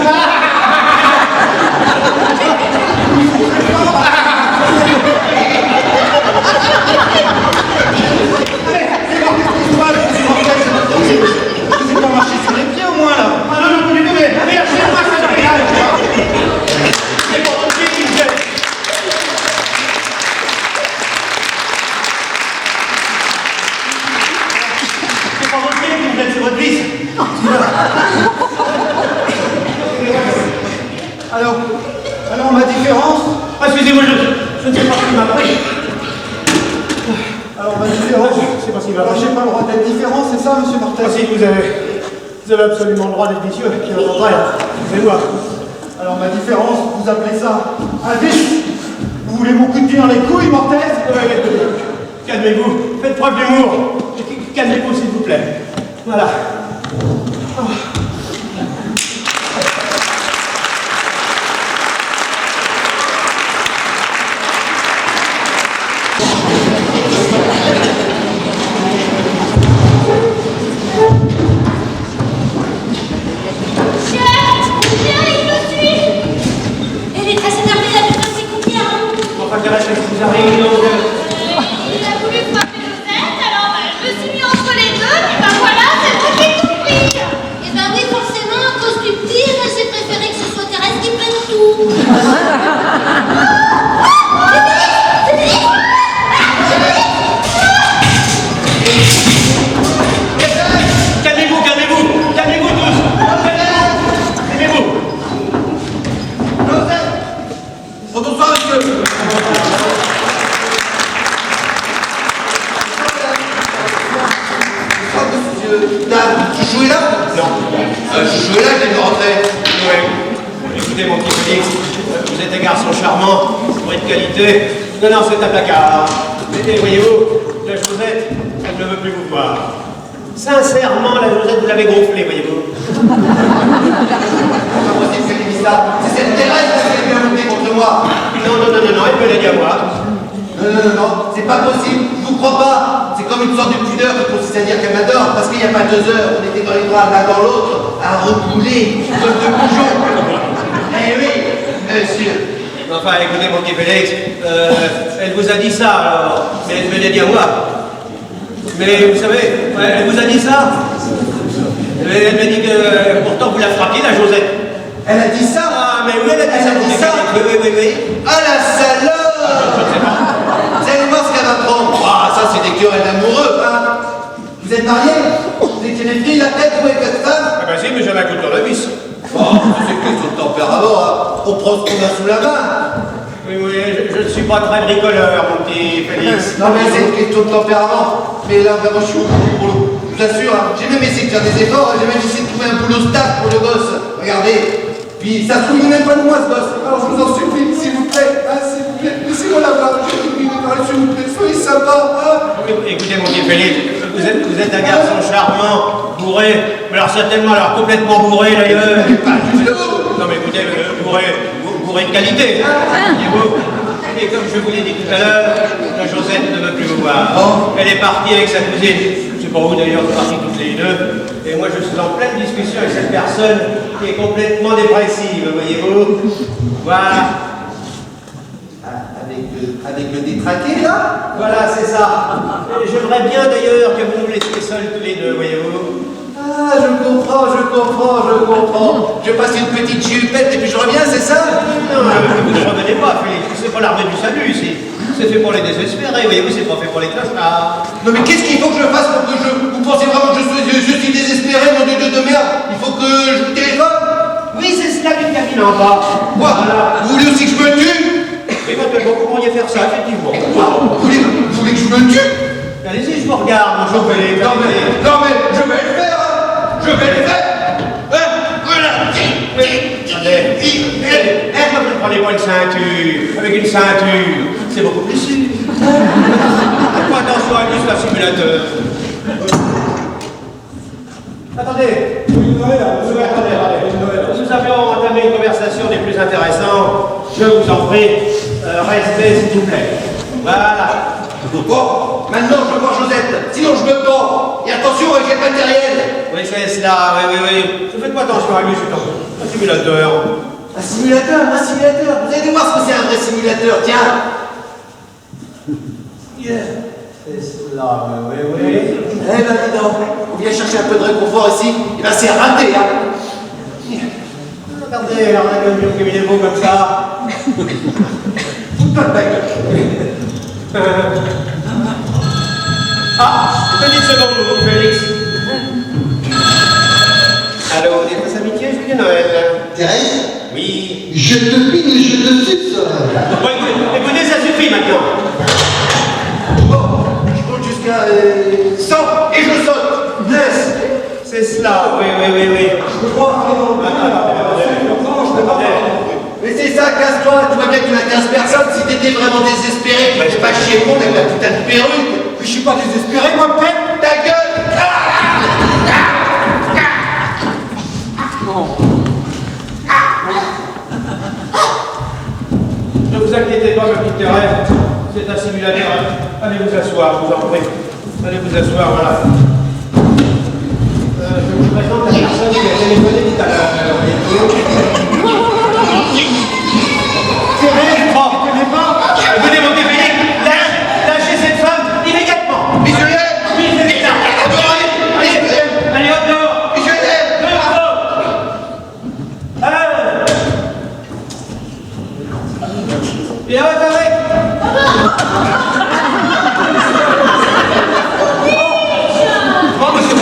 Vous n'avez pas marché sur les pieds au moins là.
Ah non, non, mais lâchez-moi ça de rien. C'est pour ton pied qui me jette. C'est pour votre pied qui me jette, c'est votre vis.
Alors ma différence.
Ah, excusez-moi, je ne sais pas ce qui m'a pris.
Alors ma différence.
Je sais pas ce qui m'a
Alors
pris.
j'ai pas le droit d'être différent, c'est ça, monsieur Martel?
Ah si, vous avez absolument le droit d'être vicieux, qui entendrait, excusez-moi.
Alors ma différence, vous appelez ça un vice? Vous voulez mon coup de pied dans les couilles, Mortez?
Calmez-vous, faites preuve d'humour. Calmez-vous, s'il vous plaît. Voilà.
Elle est très énervée, la putain, c'est combien?
Enfin, je dirais que je vous arrive, donc...
Il a voulu frapper Josette, alors je me suis mis entre les deux, et ben voilà, c'est moi qui ai compris.
Eh ben oui, forcément, à cause du pire, j'ai préféré que ce soit Thérèse qui prenne tout.
Calmez-vous tous. Calmez-vous.
Bonsoir, monsieur. Tu jouais là?
Non.
Je jouais là, je viens de rentrer.
Ouais. Écoutez, mon petit Félix, vous êtes un garçon charmant, pour une qualité. Non, c'est un placard. Mais voyez-vous, la Josette, elle ne veut plus vous voir. Sincèrement, la Josette, vous l'avez gonflée, voyez-vous.
C'est pas possible qu'elle ait dit ça. C'est cette Thérèse qui a fait lui monter contre moi.
Non, elle peut la dire à moi.
Non, c'est pas possible. Je vous crois pas. C'est comme une sorte de pudeur qui consiste à dire qu'elle m'adore. Parce qu'il n'y a pas 2 heures, on était dans les bras l'un dans l'autre, à rebouler, comme 2 pigeons. Eh oui, monsieur.
Enfin, écoutez, mon petit Félix, elle vous a dit ça, alors, mais elle me l'a dit à moi. Mais vous savez, elle vous a dit ça. Elle m'a dit que pourtant vous la frappiez, la Josette.
Elle a dit ça?
Ah, mais oui, elle a dit ça.
Elle a dit ça?
Oui.
Ah, la salope! Vous allez voir ce qu'elle va prendre. Ah, ça, c'est des querelles d'amoureux, hein. Vous êtes mariés? Vous étiez les filles, la tête, vous et votre femme?
Ah ben si, mais j'avais un coup de tournevis.
Oh, c'est question de tempérament.
prend ce qu'on a sous la main.
Oui, je ne suis pas très bricoleur, mon petit Félix.
Non, mais c'est une question de tempérament. Mais là, vraiment, je suis au bout du boulot. Je vous assure, hein, j'ai même essayé de faire des efforts, j'ai même essayé de trouver un boulot stable pour le gosse. Regardez. Puis ça se trouve, il n'est même pas de moi, ce gosse. Alors, je vous en supplie, s'il vous plaît. Ah, s'il vous plaît, laissez-moi la voir. Je vous prie, s'il vous plaît, soyez sympa. Hein.
Écoutez, mon petit Félix, vous êtes un garçon charmant, bourré, mais alors certainement, alors complètement bourré d'ailleurs.
Pas du tout.
Non, mais écoutez, bourré de qualité. Et comme je vous l'ai dit tout à l'heure, la Josette ne veut plus vous voir.
Oh.
Elle est partie avec sa cousine. Je sais pas où d'ailleurs, elle est partie toutes les deux. Et moi, je suis en pleine discussion avec cette personne qui est complètement dépressive, voyez-vous. Voilà.
Avec le détraqué, là?
Voilà, c'est ça. Et j'aimerais bien d'ailleurs que vous nous laissiez seuls tous les deux, voyez-vous.
Ah, je comprends. Je passe une petite chupette et puis je reviens, c'est ça?
Non, vous ne revenez pas, Félix. C'est pas l'armée du salut ici. C'est fait pour les désespérés, voyez-vous, c'est pas fait pour les clochards.
Non, mais qu'est-ce qu'il faut que je fasse pour que vous pensez vraiment que je suis désespéré, mon dieu de merde? Il faut que je vous téléphone?
Oui, c'est cela d'une cabine en bas.
Quoi?
Voilà.
Vous voulez aussi que je me tue?
Éventuellement, vous pourriez faire ça, effectivement.
Vous voulez que je me tue?
Allez-y, je vous regarde, mon cher Félix.
Non, mais je vais le faire, hein. Je vais le faire. Voilà.
Attendez. Pourquoi vous ne prenez pas une ceinture? Avec une ceinture, c'est beaucoup plus sûr. Faites attention à lui, c'est un simulateur. Attendez. Nous avions entamé une conversation des plus intéressantes. Je vous en prie, restez s'il vous plaît. Voilà.
Bon, maintenant je veux voir Josette, sinon je me bats. Et attention avec le matériel.
Oui, c'est cela, oui. Ne faites pas attention à lui, c'est un simulateur.
Un simulateur. Vous allez voir ce que c'est un vrai simulateur, tiens.
C'est cela, oui.
Eh ben dis donc, on vient chercher un peu de réconfort ici. Eh ben c'est raté, hein.
Regardez, alors on a comme il est beau comme ça.
Foute pas de ma gueule.
Ah, petite seconde, mon Félix. Allô, détresse amitié, joyeux Noël.
Thérèse,
Oui.
je te pine et je te suce.
Bon, écoutez, ça suffit maintenant.
Bon, je compte jusqu'à 100 et je saute. Laisse.
C'est cela, oui.
Je crois. Mais c'est ça, casse-toi. Tu vois bien qu'il y a 15 personnes. Si t'étais vraiment désespéré, tu vas pas chier le monde avec la putain de perruque.
Mais je suis pas désespéré, moi, pète.
Ta gueule.
Ne vous inquiétez pas, ma petite Thérèse. C'est un simulateur. Allez vous asseoir, je vous en prie. Allez vous asseoir, voilà. Je vous présente la personne qui a téléphoné tout à l'heure. Thérèse, oh, tu connais pas? Écoutez, mon petit Félix, lâchez cette femme immédiatement.
Mais je l'aime.
Oui, c'est ça. Allez, hop, dehors.
Mais je l'aime.
Et arrête avec. Oh, monsieur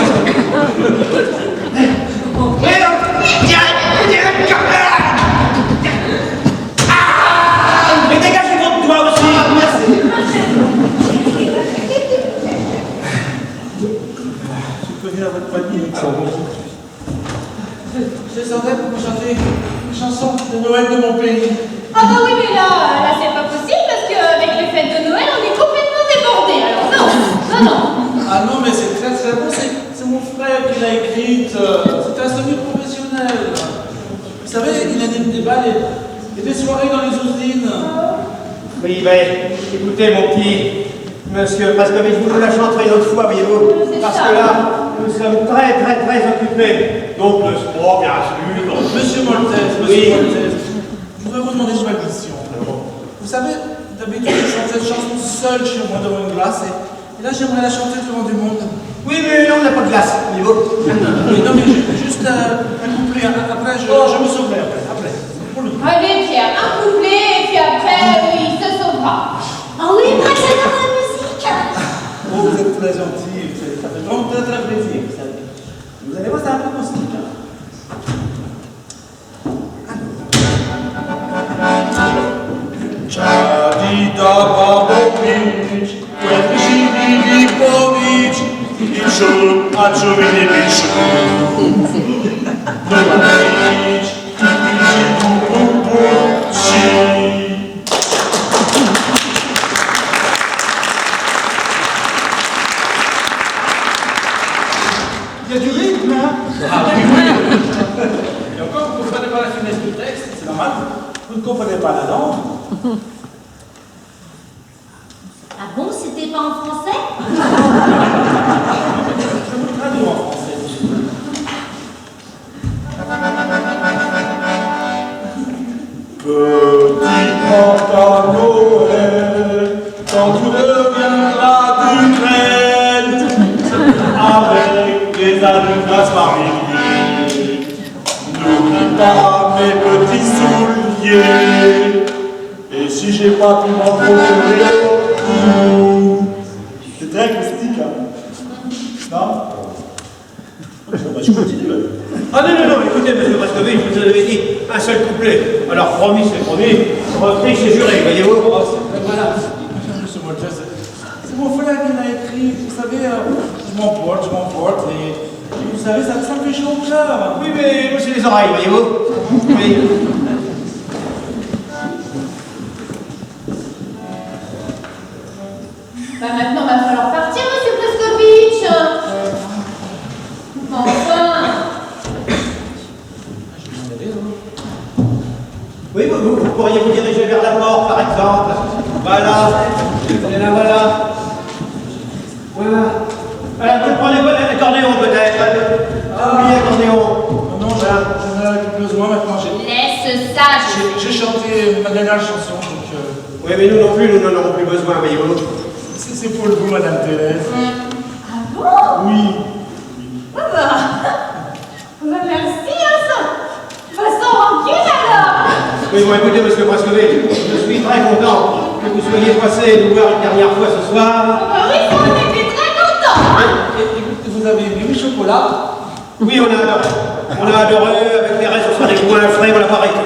mais dégagez votre doigt aussi.
Je connais votre famille, je descendais pour vous chanter une chanson de Noël de mon pays.
Ah bah oui, mais là c'est pas possible parce qu'avec les fêtes de Noël, on est complètement débordés. Alors non.
Ah non, mais c'est très très beau, c'est mon frère qui l'a écrite. C'est un semi-professionnel. Vous savez, il anime des balles et des soirées dans les usines.
Oui, ben, écoutez, mon petit monsieur, parce que je vous la chanterai une autre fois, voyez-vous.
C'est
Parce
ça.
que là, nous sommes très occupés. Donc, le sport, bien sûr.
Monsieur Moltès,
Oui.
je voudrais vous demander une admission. Vous savez, d'habitude, je chante cette chanson seule chez moi devant une glace et là, j'aimerais la chanter devant du monde.
Oui, mais on n'a pas de glace, voyez-vous.
Mais non, mais juste un couplet, après, je me sauverai après. Pour le coup.
Allez Pierre, un couplet et puis après, oui, il se sauvera.
Ah oui, moi j'adore la musique.
Oh, vous êtes très gentil, ça fait vraiment très très plaisir. Vous allez voir, c'est un peu caustique. a giovine bici. Non amici,
Il y a du rythme, hein?
Ah oui, oui. Et encore, vous ne comprenez pas la finesse du texte, c'est normal. Vous ne comprenez pas la langue.
Ah bon, c'était pas en français?
Je vous le traduis en français. Petit Papa Noël, quand tout deviendra du traîne, avec des allumes mariées, n'oublie pas mes petits souliers, et si j'ai pas pu m'en procurer, c'est très acoustique, hein? Non? Je continue.
Ah non, non, non, écoutez, monsieur Brascovich, je vous avais dit un seul couplet. Alors, promis, c'est promis. Repris, c'est juré, voyez-vous.
Oh, c'est très malin. Monsieur Moltès, c'est mon frère qui l'a écrit. Vous savez, je m'emporte, et vous savez, ça me fait chaud au cœur.
Oui, mais moi, c'est les oreilles, voyez-vous. Oui.
Bah maintenant, va falloir partir, monsieur Brascovich. Enfin.
Oui, vous pourriez vous diriger vers la porte, par exemple. Voilà. Et là, voilà. Voilà. Voilà, vous prenez l'accordéon, peut-être. Oubliez l'accordéon.
Non, j'en ai plus besoin maintenant.
Laisse ça,
J'ai chanté ma dernière chanson, donc
Oui, mais nous non plus, nous n'en aurons plus besoin, voyez-vous.
c'est pour vous, Madame Thérèse.
Ah bon?
Oui.
Ah bah merci, hein, ça. Va s'en rancune, alors.
Oui, bon, écoutez, monsieur Brascovich, je suis très content que vous soyez passé nous voir une dernière fois ce soir.
Ah bah oui, ça, on était très contents, hein.
Et vous avez aimé le chocolat?
Oui, on a adoré. On a adoré, avec Thérèse, on s'en est coupé un frais, on l'a pas arrêté.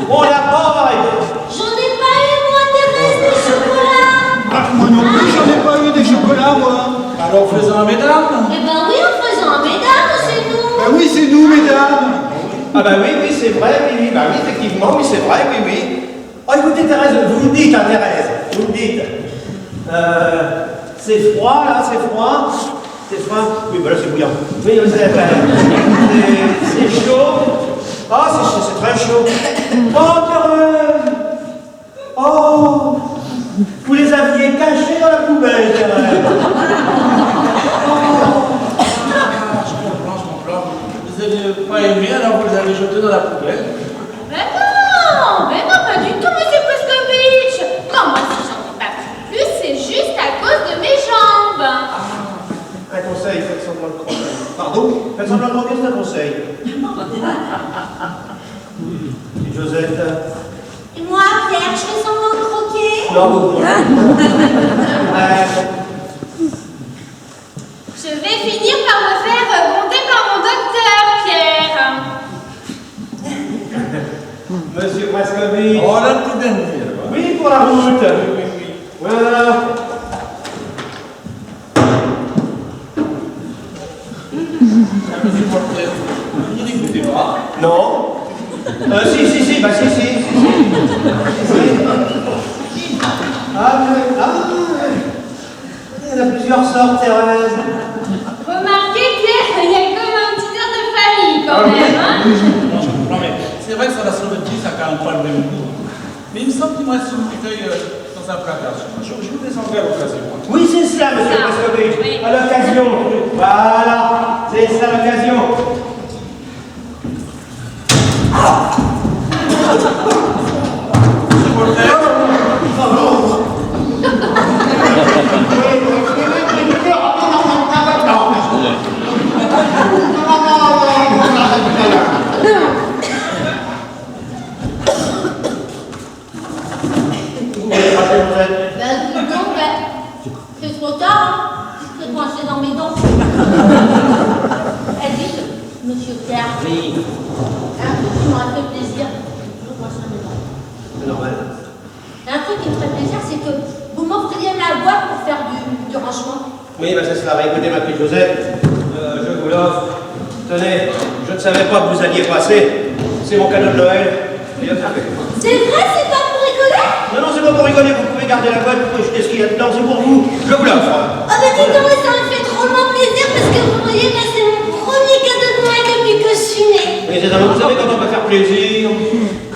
On l'a pas arrêté.
J'en ai pas eu, moi, Thérèse, des chocolats.
Moi non plus, j'en ai pas eu des chocolats, moi.
Alors faisons un mesdames.
Eh ben oui, en faisant un mesdames, c'est nous.
Ben oui, c'est nous, mesdames.
Ah bah oui, oui, c'est vrai, oui, bah oui, effectivement, oui, c'est vrai, oui, oui. Oh, écoutez, Thérèse, vous me dites, hein, Thérèse, vous me dites. C'est froid, là, c'est froid. C'est froid. Oui, bah là, c'est bouillant. Oui, c'est chaud. Ah, c'est très chaud. Oh, Thérèse. Oh, vous les aviez cachés dans la poubelle, Thérèse.
Je comprends. Vous n'avez pas aimé, alors vous les avez jetés dans la poubelle.
Mais non, pas du tout, monsieur Brascovich. Non, moi, si j'en ai pas plus, c'est juste à cause de mes jambes.
Un conseil, faites semblant de croquer. Pardon? Faites semblant de croquer, c'est un conseil. Et Josette?
Et moi, Pierre, je fais semblant de croquer.
Non, vous.
Je vais finir par me faire gronder par mon docteur, Pierre.
Monsieur Brascovich.
Oh, là, le plus dernier.
Oui, pour la route. Oui. Voilà.
Monsieur Moltès, vous n'écoutez pas.
Non. Si, bah si. Il y en a plusieurs sortes, Thérèse.
Remarquez, Pierre, il y a comme un petit air de famille, quand même, hein.
Non, je comprends, mais c'est vrai que ça la sauve petit, ça n'a quand même pas le même goût. Mais il me semble qu'il me reste une bouteille dans un placard. Je vous descendrai à l'occasion.
Oui, c'est cela, monsieur
Ça,
Brascovich.
oui.
À l'occasion. Voilà. C'est ça l'occasion.
Monsieur Moltès,
Ben, dis donc, c'est trop tard, hein. C'est coincé dans mes dents. Elle dit, monsieur Pierre.
Oui.
Un truc qui m'aurait fait plaisir. Toujours coincé dans mes dents.
C'est normal.
Un truc qui me ferait plaisir, c'est que vous m'offriez la boîte pour faire du rangement.
Oui, ben c'est cela. Bah, écoutez, ma petite Josette, je vous l'offre. Tenez, je ne savais pas que vous alliez passer. C'est mon cadeau de Noël. Bien fait.
C'est vrai, c'est pas pour rigoler?
Non, non, c'est pas pour rigoler. Vous pouvez garder la boîte, vous pouvez jeter ce qu'il y a dedans. C'est pour vous. Je vous l'offre.
Ah bah dis donc, ça me fait drôlement plaisir parce que vous voyez, bah, c'est mon premier cadeau de Noël depuis que je suis née.
Mais c'est ça, vous savez quand on peut faire plaisir.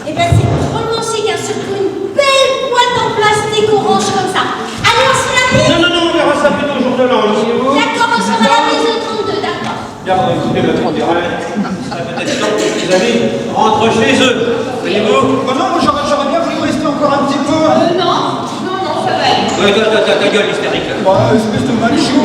Et ben c'est drôlement chic, hein, surtout une belle boîte en plastique orange comme ça. Allez, on se la mise.
Non, non, non, on verra ça plutôt au jour de l'an, voyez-vous.
D'accord, on sera à la maison 32, d'accord.
Bien, écoutez, ma petite Irène, ça va peut-être temps que les amis rentrent chez eux. Voyez-vous.
Oh non, moi j'aurais bien voulu rester encore un petit peu.
Non, ça va aller.
Ta gueule hystérique, là.
Bah, espèce de malchou.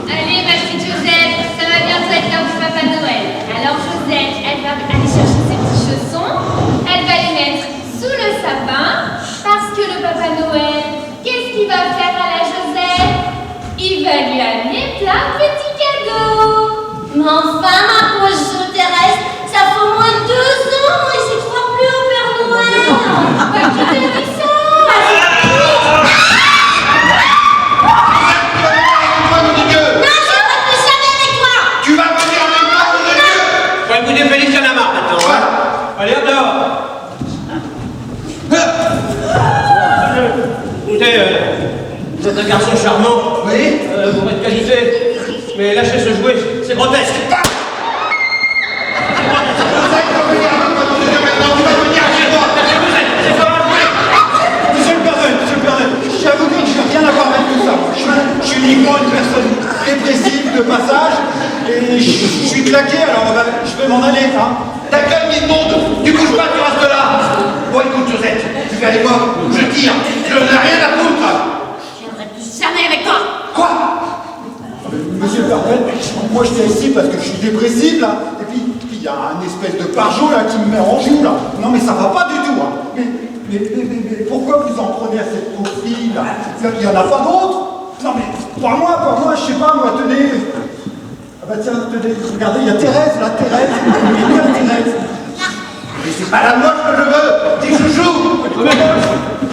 Allez, ma petite Josette, ça va bientôt être l'heure du Papa Noël. Alors Josette, elle va aller chercher ses petits chaussons, elle va les mettre sous le sapin, parce que le Papa Noël, qu'est-ce qu'il va faire à la Josette? Il va lui amener plein de petits cadeaux.
Mais enfin, ma pauvre Thérèse, ça fait au moins 2 ans, moi, j'y crois plus au Père Noël.
Bah, qui t'a dit ça?
Non, je ne plus jamais avec toi.
Tu vas venir avec moi, mon Dieu.
Bon, écoutez, Félix, il y en a marre maintenant, hein. Allez, hop dehors. Écoutez, vous êtes un garçon charmant.
Oui.
Pour être qualité. Mais lâchez ce jouet, c'est grotesque.
Monsieur le Père Noël, j'avoue que je n'ai rien à voir avec tout ça. Je suis uniquement une personne dépressive de passage et je suis claqué, alors je vais m'en aller. Hein.
Ta gueule, monde. Tu bouges pas, tu restes là. Bon, écoute, Josette, tu fais aller moi, je tire. Je n'ai rien à foutre.
Je viendrai plus jamais avec toi.
Quoi?
Monsieur le Père Noël, moi je viens ici parce que je suis dépressive là, et puis il y a un espèce de parjot là qui me met en joue là. Non mais ça va pas du tout. Hein. Mais pourquoi vous en prenez à cette pauvre fille là? Il y en a pas d'autres? Non mais par moi, je sais pas, moi tenez. Ah bah tiens, tenez, regardez, il y a Thérèse là, Thérèse. Il y a Thérèse.
Mais c'est pas la moche que je veux. Tes chouchous.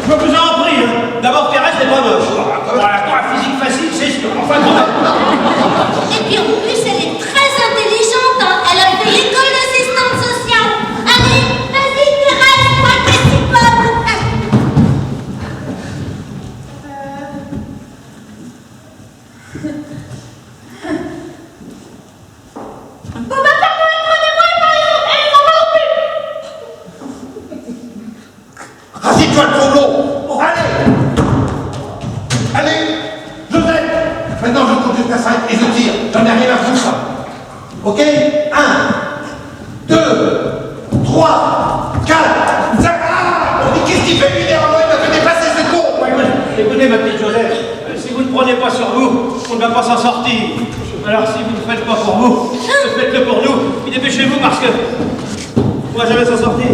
Je vous en prie, hein. D'abord, Thérèse n'est pas moche. La physique facile, c'est sûr. Enfin, quand même.
Et puis en plus, elle est très intelligente, hein. Elle a fait l'école d'assistante sociale. Allez, vas-y Thérèse, participe.
Bon, bah, Père Noël, prenez-moi le parion. Elle s'en va non plus.
Rassis-toi le trop allez. Allez, Josette. Maintenant, je compte jusqu'à 5 et je tire. J'en ai rien à foutre. Ok? 1, 2, 3, 4, 5. Ah! Mais qu'est-ce qu'il fait lui derrière moi? Il m'a fait dépasser ce con.
Écoutez, ma petite Josette, si vous ne prenez pas sur vous, on ne va pas s'en sortir. Alors, si vous ne faites pas pour vous, faites-le pour nous. Et dépêchez-vous parce que on va jamais s'en sortir.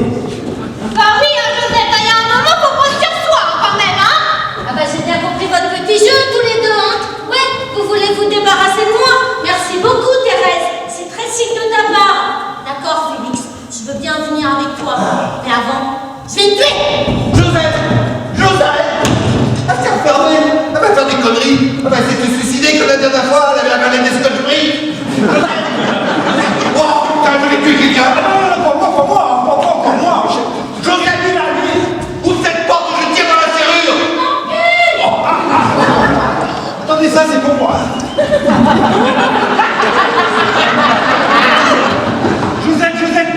Bah oui, Josette, il y a un moment, faut prendre sur soi, quand même, hein.
Ah bah j'ai bien compris votre petit jeu tous les deux, hein. Ouais, vous voulez vous débarrasser de moi. Merci beaucoup Thérèse, c'est très chic de ta part. D'accord Félix, je veux bien venir avec toi. Mais avant, je vais te tuer.
Josette. Ah, c'est enfermé. Elle va faire des conneries. Elle va essayer de se suicider comme la dernière fois. Elle avait la galette des scotch brie. Oh, putain, je vais tuer quelqu'un.
Pas moi.
Josette, ouvre cette porte ou je tire dans la serrure.
Attendez, ça c'est pour moi. Josette,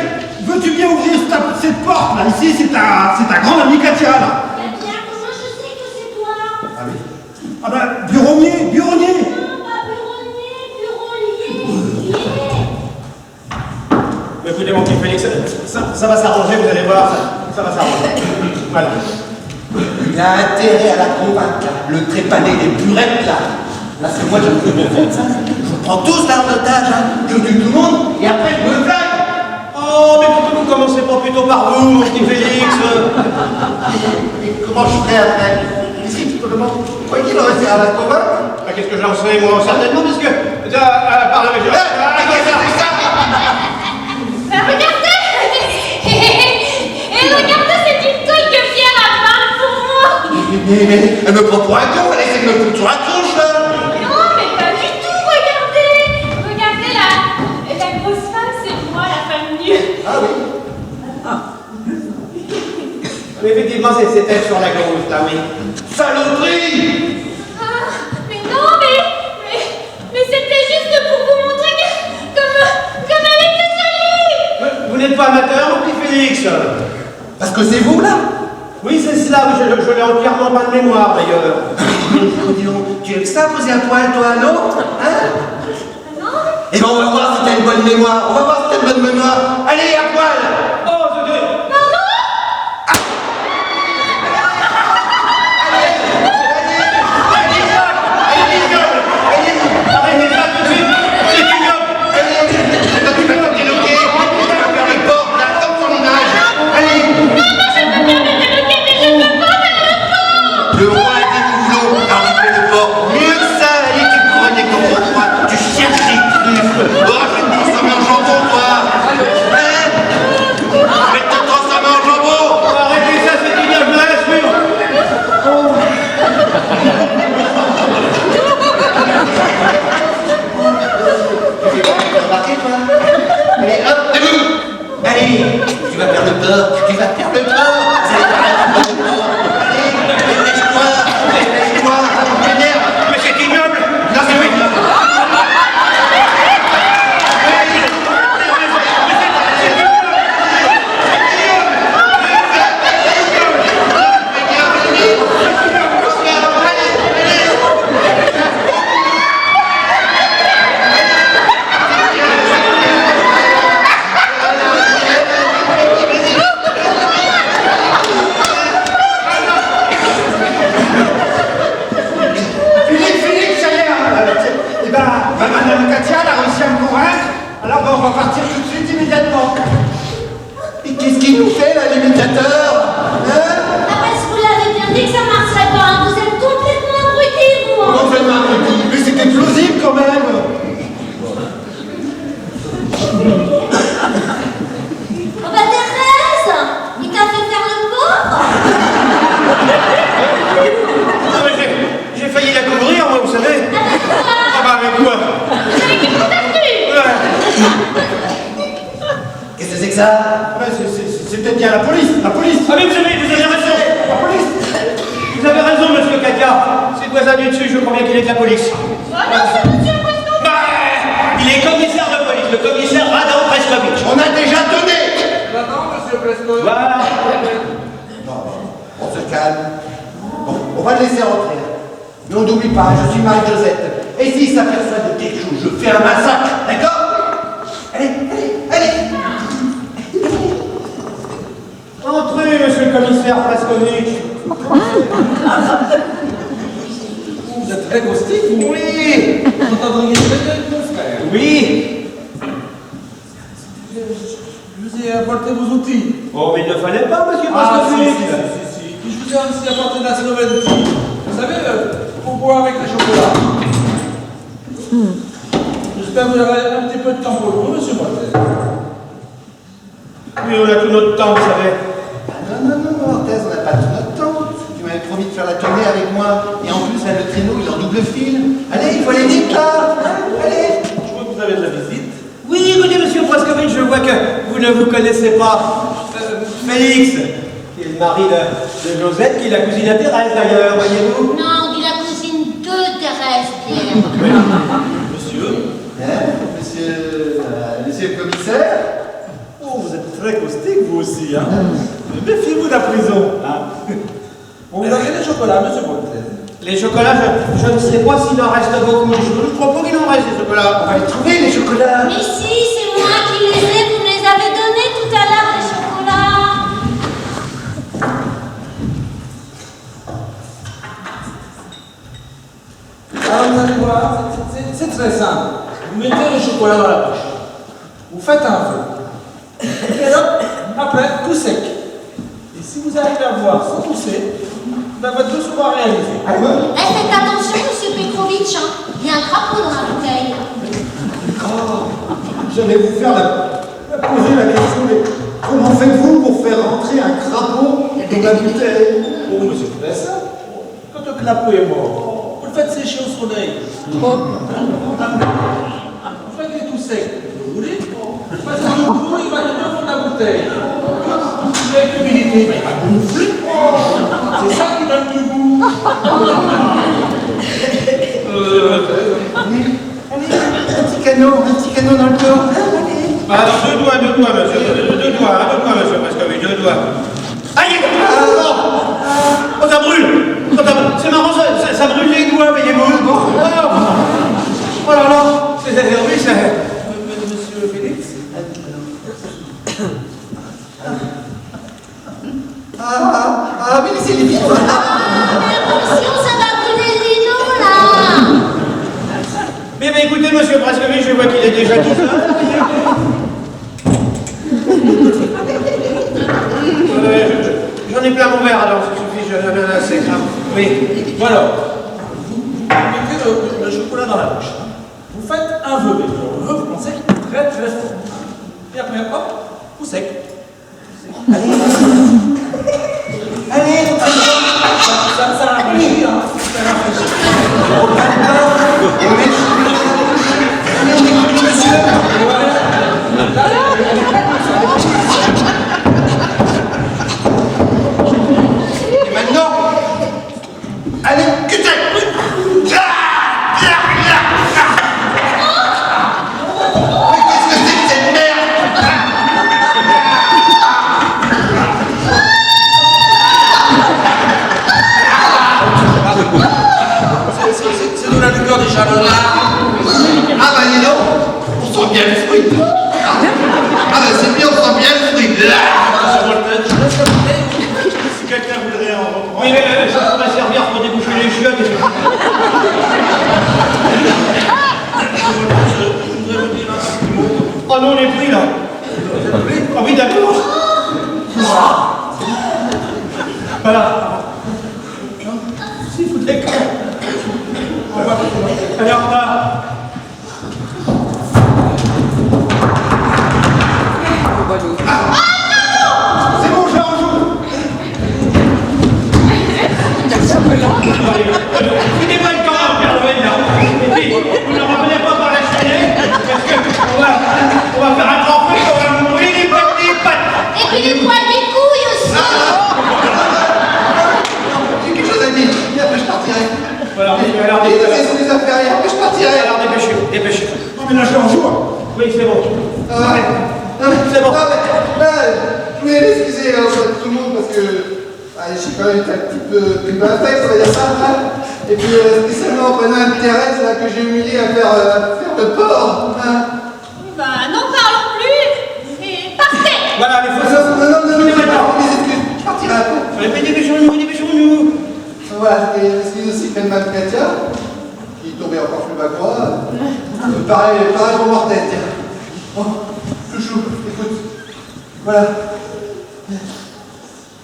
veux-tu bien ouvrir cette porte là? Ici, c'est ta grande amie Katia là.
Eh bien, comment je sais que c'est toi?
Ah oui. Ah bah, buronnier.
Non, pas buronnier, lié.
Mais écoutez, mon petit Félix, ça va s'arranger, vous allez voir, ça va s'arranger. Voilà.
Il a intérêt à la convaincre, le trépaner les burettes là. Là, c'est moi, je me fais ça. Je prends tous là en otage, hein. Je tue tout le monde et après je me flingue.
Oh, mais pourquoi vous commencez pas plutôt par vous, mon petit Félix?
Et comment je ferais après? Est-ce que tu peux demander pourquoi qu'il aurait fait à la convaincre?
Ah, qu'est-ce que j'en sais, moi? Certainement, parce que... par la
Qu'est-ce que c'est ça?
Bah, regardez. Et regardez cette petite couille que Pierre a peinte pour moi.
Mais elle me prend pour un con, elle essaie de me foutre sur la tronche là.
Oui, effectivement, c'est elle sur la gauche, là, oui.
Saloperie!
Ah, mais non, mais c'était juste pour vous montrer comme elle était jolie.
Vous n'êtes pas amateur, mon petit Félix?
Parce que c'est vous, là?
Oui, c'est cela, oui, je l'ai entièrement pas de mémoire, d'ailleurs.
Dis donc, tu aimes ça, poser un poil, toi, non? Hein?
Non.
Eh ben, on va voir si t'as une bonne mémoire. On va voir si t'as une bonne mémoire. Allez, à poil!
Oh, ce Dieu! Arrêtez ça tout de suite! C'est ignoble!
Toi, tu vas te déloquer, tu vas faire le port, là, comme ton âge. Allez! Le roi est des boulots, alors tu fais le port. Mieux que ça, allez, tu prenais ton roi, tu cherches les truffes. Oh, je vais te transformer en jambon, toi. Hein? Je vais te transformer en jambon.
Arrêtez ça, c'est ignoble, je l'assure!
Remarquez, toi? Allez, hop, debout! Allez, tu vas faire le port, tu vas faire le port! Vous allez faire le port! Allez, dépêche-toi, ça m'énerve!
Mais c'est ignoble!
Non, c'est pas ignoble.
Philippe, ça y est, eh ben, Madame Katia, elle a réussi à me convaincre. Alors, ben, on va partir tout de suite, immédiatement.
Et qu'est-ce qu'il nous fait, là, l'imitateur? Hein?
Ah, parce que vous l'avez bien dit que ça marcherait pas, hein. Vous êtes complètement abrutis, vous. Hein.
Complètement abruti. Mais c'était plausible quand même.
Oh bah Thérèse, il t'a fait faire le pauvre.
Non, mais j'ai failli la couvrir, moi, vous savez. Ah bah, avec quoi? Ouais.
Qu'est-ce que c'est que ça?
Ouais, c'est peut-être bien la police. La police.
Ah mais vous avez raison!
La police.
Vous avez raison, monsieur Katia. C'est voisin du dessus, je crois bien qu'il est de la police.
Oh non, c'est monsieur Prescott.
Bah, il est commissaire de police, le commissaire Adam Preskovitch.
On a déjà donné.
Maintenant, monsieur Prescott.
Voilà.
On se calme. Bon, on va le laisser rentrer. Mais on n'oublie pas, je suis Marie-Josette. Et s'il s'aperçoit de quelque chose, je fais un massacre, d'accord? Allez, allez, allez!
Entrez, monsieur le commissaire Preskovitch.
Vous êtes très caustique, vous.
Oui.
Vous entendriez très bien avec mon frère.
Oui.
Je vous ai apporté vos outils.
Oh, mais il ne fallait pas, monsieur
Ah, si,
Preskovitch.
si. Puis je vous ai aussi apporté la Slovénie. Vous savez, pour boire avec le chocolat. J'espère que vous aurez un petit peu de temps pour vous, monsieur Mortel.
Oui, on a tout notre temps, vous savez.
Ah, non, Orthez, on n'a pas tout notre temps. Tu m'avais promis de faire la tournée avec moi. Et en plus, là, le traîneau, il est en double fil. Allez, il faut aller vite, là. Hein, allez.
Je vois que vous avez de la visite.
Oui, écoutez, monsieur Preskovitch, je vois que vous ne vous connaissez pas. Félix, qui est le mari de Josette, qui est la cousine à Thérèse, d'ailleurs, voyez-vous.
Non, on dit la cousine de Thérèse, Pierre.
Monsieur.
Monsieur le commissaire?
Oh, vous êtes très caustique, vous aussi, hein. Méfiez-vous de la prison, hein. On vous a fait des chocolats, monsieur Mortel.
Les chocolats, je ne sais pas s'il en reste beaucoup. Je crois pas qu'il en reste, des chocolats.
On va les trouver, les chocolats.
Mais si, c'est moi qui les ai, vous me les avez donnés tout à l'heure, les chocolats.
Alors vous allez voir, c'est très simple. Vous mettez le chocolat dans la poche. Vous faites un feu. Et hop, après, tout sec. Et si vous arrivez à voir sans tousser, ben votre feu sera réalisé.
Eh, faites attention, monsieur Petrovitch, hein. Il y a un crapaud dans la bouteille.
J'allais vous faire poser la question, mais comment faites-vous pour faire rentrer un crapaud dans la bouteille?
Oh, monsieur, c'est très simple. Quand le crapaud est mort, vous le faites sécher au soleil. Vous faites qu'il est tout sec. Vous voulez? Parce que le coup, il va tenir dans la bouteille. avec l'humidité, il va gonfler. C'est ça qui donne du goût.
Allez, un petit canot dans le corps.
Ah, deux doigts, monsieur. Deux doigts, monsieur, parce que oui, deux doigts. Aïe! Oh, ça brûle! C'est marrant, ça brûle les doigts, voyez-vous. Oh là là! Oui, c'est...
Monsieur Félix?
Mais laissez-les vivre.
Attention, ça va brûler le lino, là.
Mais écoutez, monsieur Brascovic, je vois qu'il est déjà tout seul. J'en ai plein mon verre, alors, il suffit, c'est grave. Oui.
Voilà. Vous mettez le chocolat dans la bouche. Vous faites un vœu, mais le vœu, vous pensez très très fort. Et après, hop, vous sec.
Allez,
Ça rafraîchit, hein. Ça rafraîchit.
Et maintenant, allez, que mais qu'est-ce que c'est que cette merde?
C'est de la liqueur des chaleurs.
Ah bah dis donc, on sent bien le fruit. Ah bah c'est bien, on sent bien le fruit.
Si quelqu'un voudrait en reprendre. Oui, mais ça pourrait servir pour déboucher les chiottes. Oh non, on est pris là. Oh oui, d'accord. Voilà. S'il vous plaît. Allez, au revoir.
C'est bon, je en joue.
Foutez pas le camp, Père Noël, là. Et puis, vous ne revenez pas par la cheminée, parce qu'on va faire un grand feu, on va vous brûler les pattes.
Et puis les poils des couilles aussi.
J'ai quelque chose à dire. Et après, je partirai.
Voilà, alors
Les affaires, et après, je partirai.
alors dépêchez-vous.
Non mais là je en joue.
Oui, c'est bon.
C'est bon. Je voulais m'excuser tout le monde parce que j'ai quand même été un petit peu pris dans la tête, on va dire ça. Et puis spécialement pendant Thérèse là, que j'ai humilié à faire le porc.
Bah, n'en parlons plus. Et partez.
Voilà, les faux.
Non, mes excuses. Je partirai après.
Dépêchons-nous.
Voilà, et excuse aussi Mme Katia, qui tombait encore plus bas que moi. Pareil pour Mortel, tiens. Bon, chouchou, écoute. Voilà.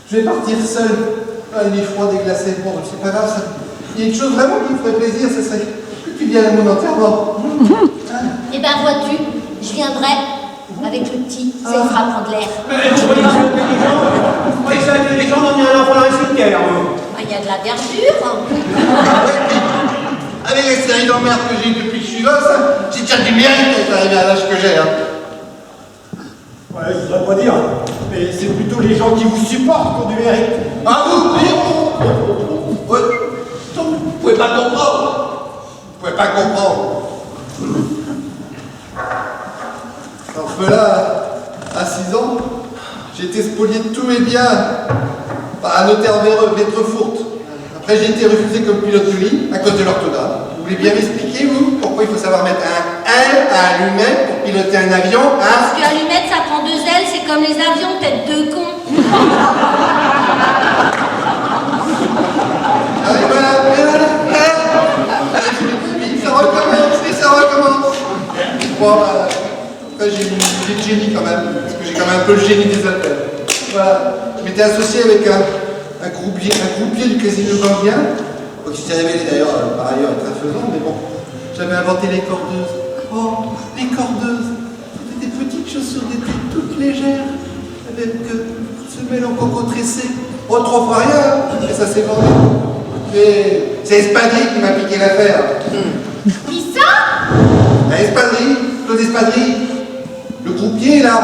Je vais partir seul. Il est froid, déglacé. Bon, c'est pas grave ça. Il y a une chose vraiment qui me ferait plaisir, ce serait que tu viennes à mon enterrement.
Eh ben, vois-tu, je viendrai avec le petit. Ça lui fera prendre l'air.
Vous croyez que c'est intelligent d'emmener un enfant dans le cimetière?
Il y a de la verdure.
Avec les séries d'emmerde que j'ai eu depuis que je suis gosse, j'ai déjà du mérite d'être arrivé à l'âge que j'ai.
Ouais, je voudrais pas dire, mais c'est plutôt les gens qui vous supportent qui ont du mérite.
Ah vous, ouais. Vous pouvez pas comprendre. Vous pouvez pas comprendre. Alors que là, à 6 ans, j'ai été spolié de tous mes biens par un notaire véreux, Maître Fourte. Après, j'ai été refusé comme pilote de ligne à cause de l'orthographe. Vous voulez bien m'expliquer, vous, pourquoi il faut savoir mettre un L à allumette pour piloter un avion, hein?
Parce que allumette, ça prend 2 ailes, c'est comme les avions, tête de con.
Allez, voilà. Ça recommence. Bon, après, j'ai de génie quand même, parce que j'ai quand même un peu le génie des appels. Voilà. Je m'étais associé avec un groupier du casino gambien, qui s'est révélé d'ailleurs par ailleurs très faisant, mais bon, j'avais inventé les cordeuses. Oh, les cordeuses, c'était des petites chaussures d'été toutes légères, avec semelles en coco tressé. Oh, 3 fois rien, et ça s'est vendu. Mais c'est Espadrille qui m'a piqué l'affaire.
Qui ça?
La Espadrille, Claude Espadrille, le groupier là.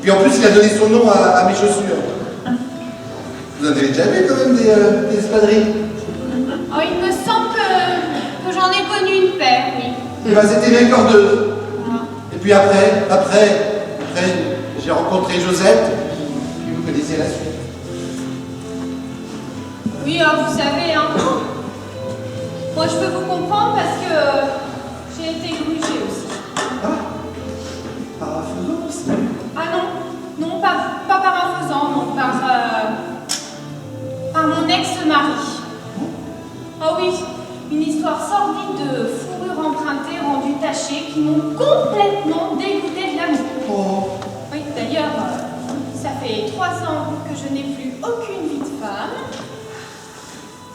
puis en plus, il a donné son nom à mes chaussures. Vous en avez déjà vu quand même des espadrilles?
Oh, il me semble que j'en ai connu une paire, oui.
Eh ben, c'était mes cordeuses.
Ah.
Et puis après, j'ai rencontré Josette, puis vous connaissez la suite.
Oui, vous savez, hein. Moi, je peux vous comprendre parce que j'ai été grugée aussi.
Ah, parapluie aussi.
Ah non, pas paraphrasant, non, par mon ex-mari. Oh oui, une histoire sordide de fourrure empruntée rendue tachée qui m'ont complètement dégoûté de l'amour.
Oh.
Oui, d'ailleurs, ça fait 3 ans que je n'ai plus aucune vie de femme,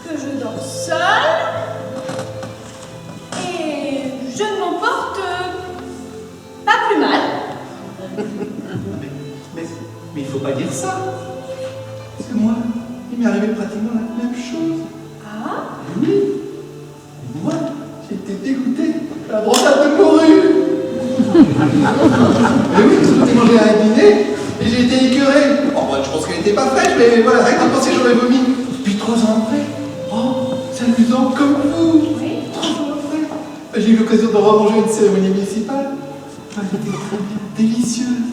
que je dors seule, et je ne m'en porte pas plus mal.
Mais il faut pas dire ça. Parce que moi, il m'est arrivé pratiquement la même chose.
Ah?
Oui. Moi, j'ai été dégoûté de la brochade de morue. Mais oui, parce que j'ai mangé à un dîner et j'ai été écœuré. Oh, moi, je pense qu'elle n'était pas fraîche, mais voilà, rien qu'à penser, j'aurais vomi. Puis 3 ans après, oh, c'est amusant comme vous.
Oui.
3 ans après, j'ai eu l'occasion de remanger une cérémonie municipale. Elle était très bien, délicieuse.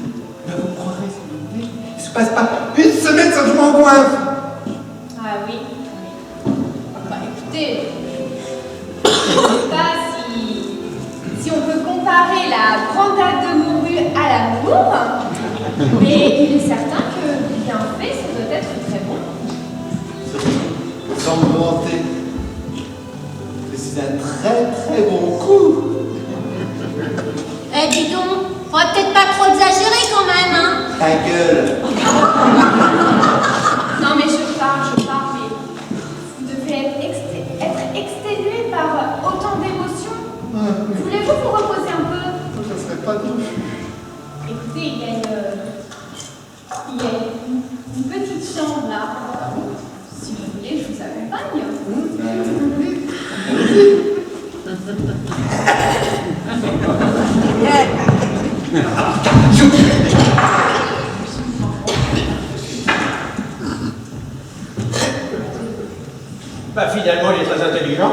Ben, vous croirez, si vous voulez, il se passe pas une semaine sans que je m'en goinfre.
Ah oui. Bah écoutez, je ne sais pas si on peut comparer la brandade de morue à l'amour, mais il est certain que bien fait, ça doit être très bon.
Sans me vanter. Mais c'est un très très bon coup.
Eh, dis donc, faudrait peut-être pas trop exagérer quand même, hein.
Ta gueule.
Non mais je parle, mais vous devez être exténué par autant d'émotions. Voulez-vous vous reposer un peu?
Ça serait pas drôle.
Écoutez, il y a une petite chambre là. Si vous voulez, je vous accompagne.
Bah finalement, il est très intelligent.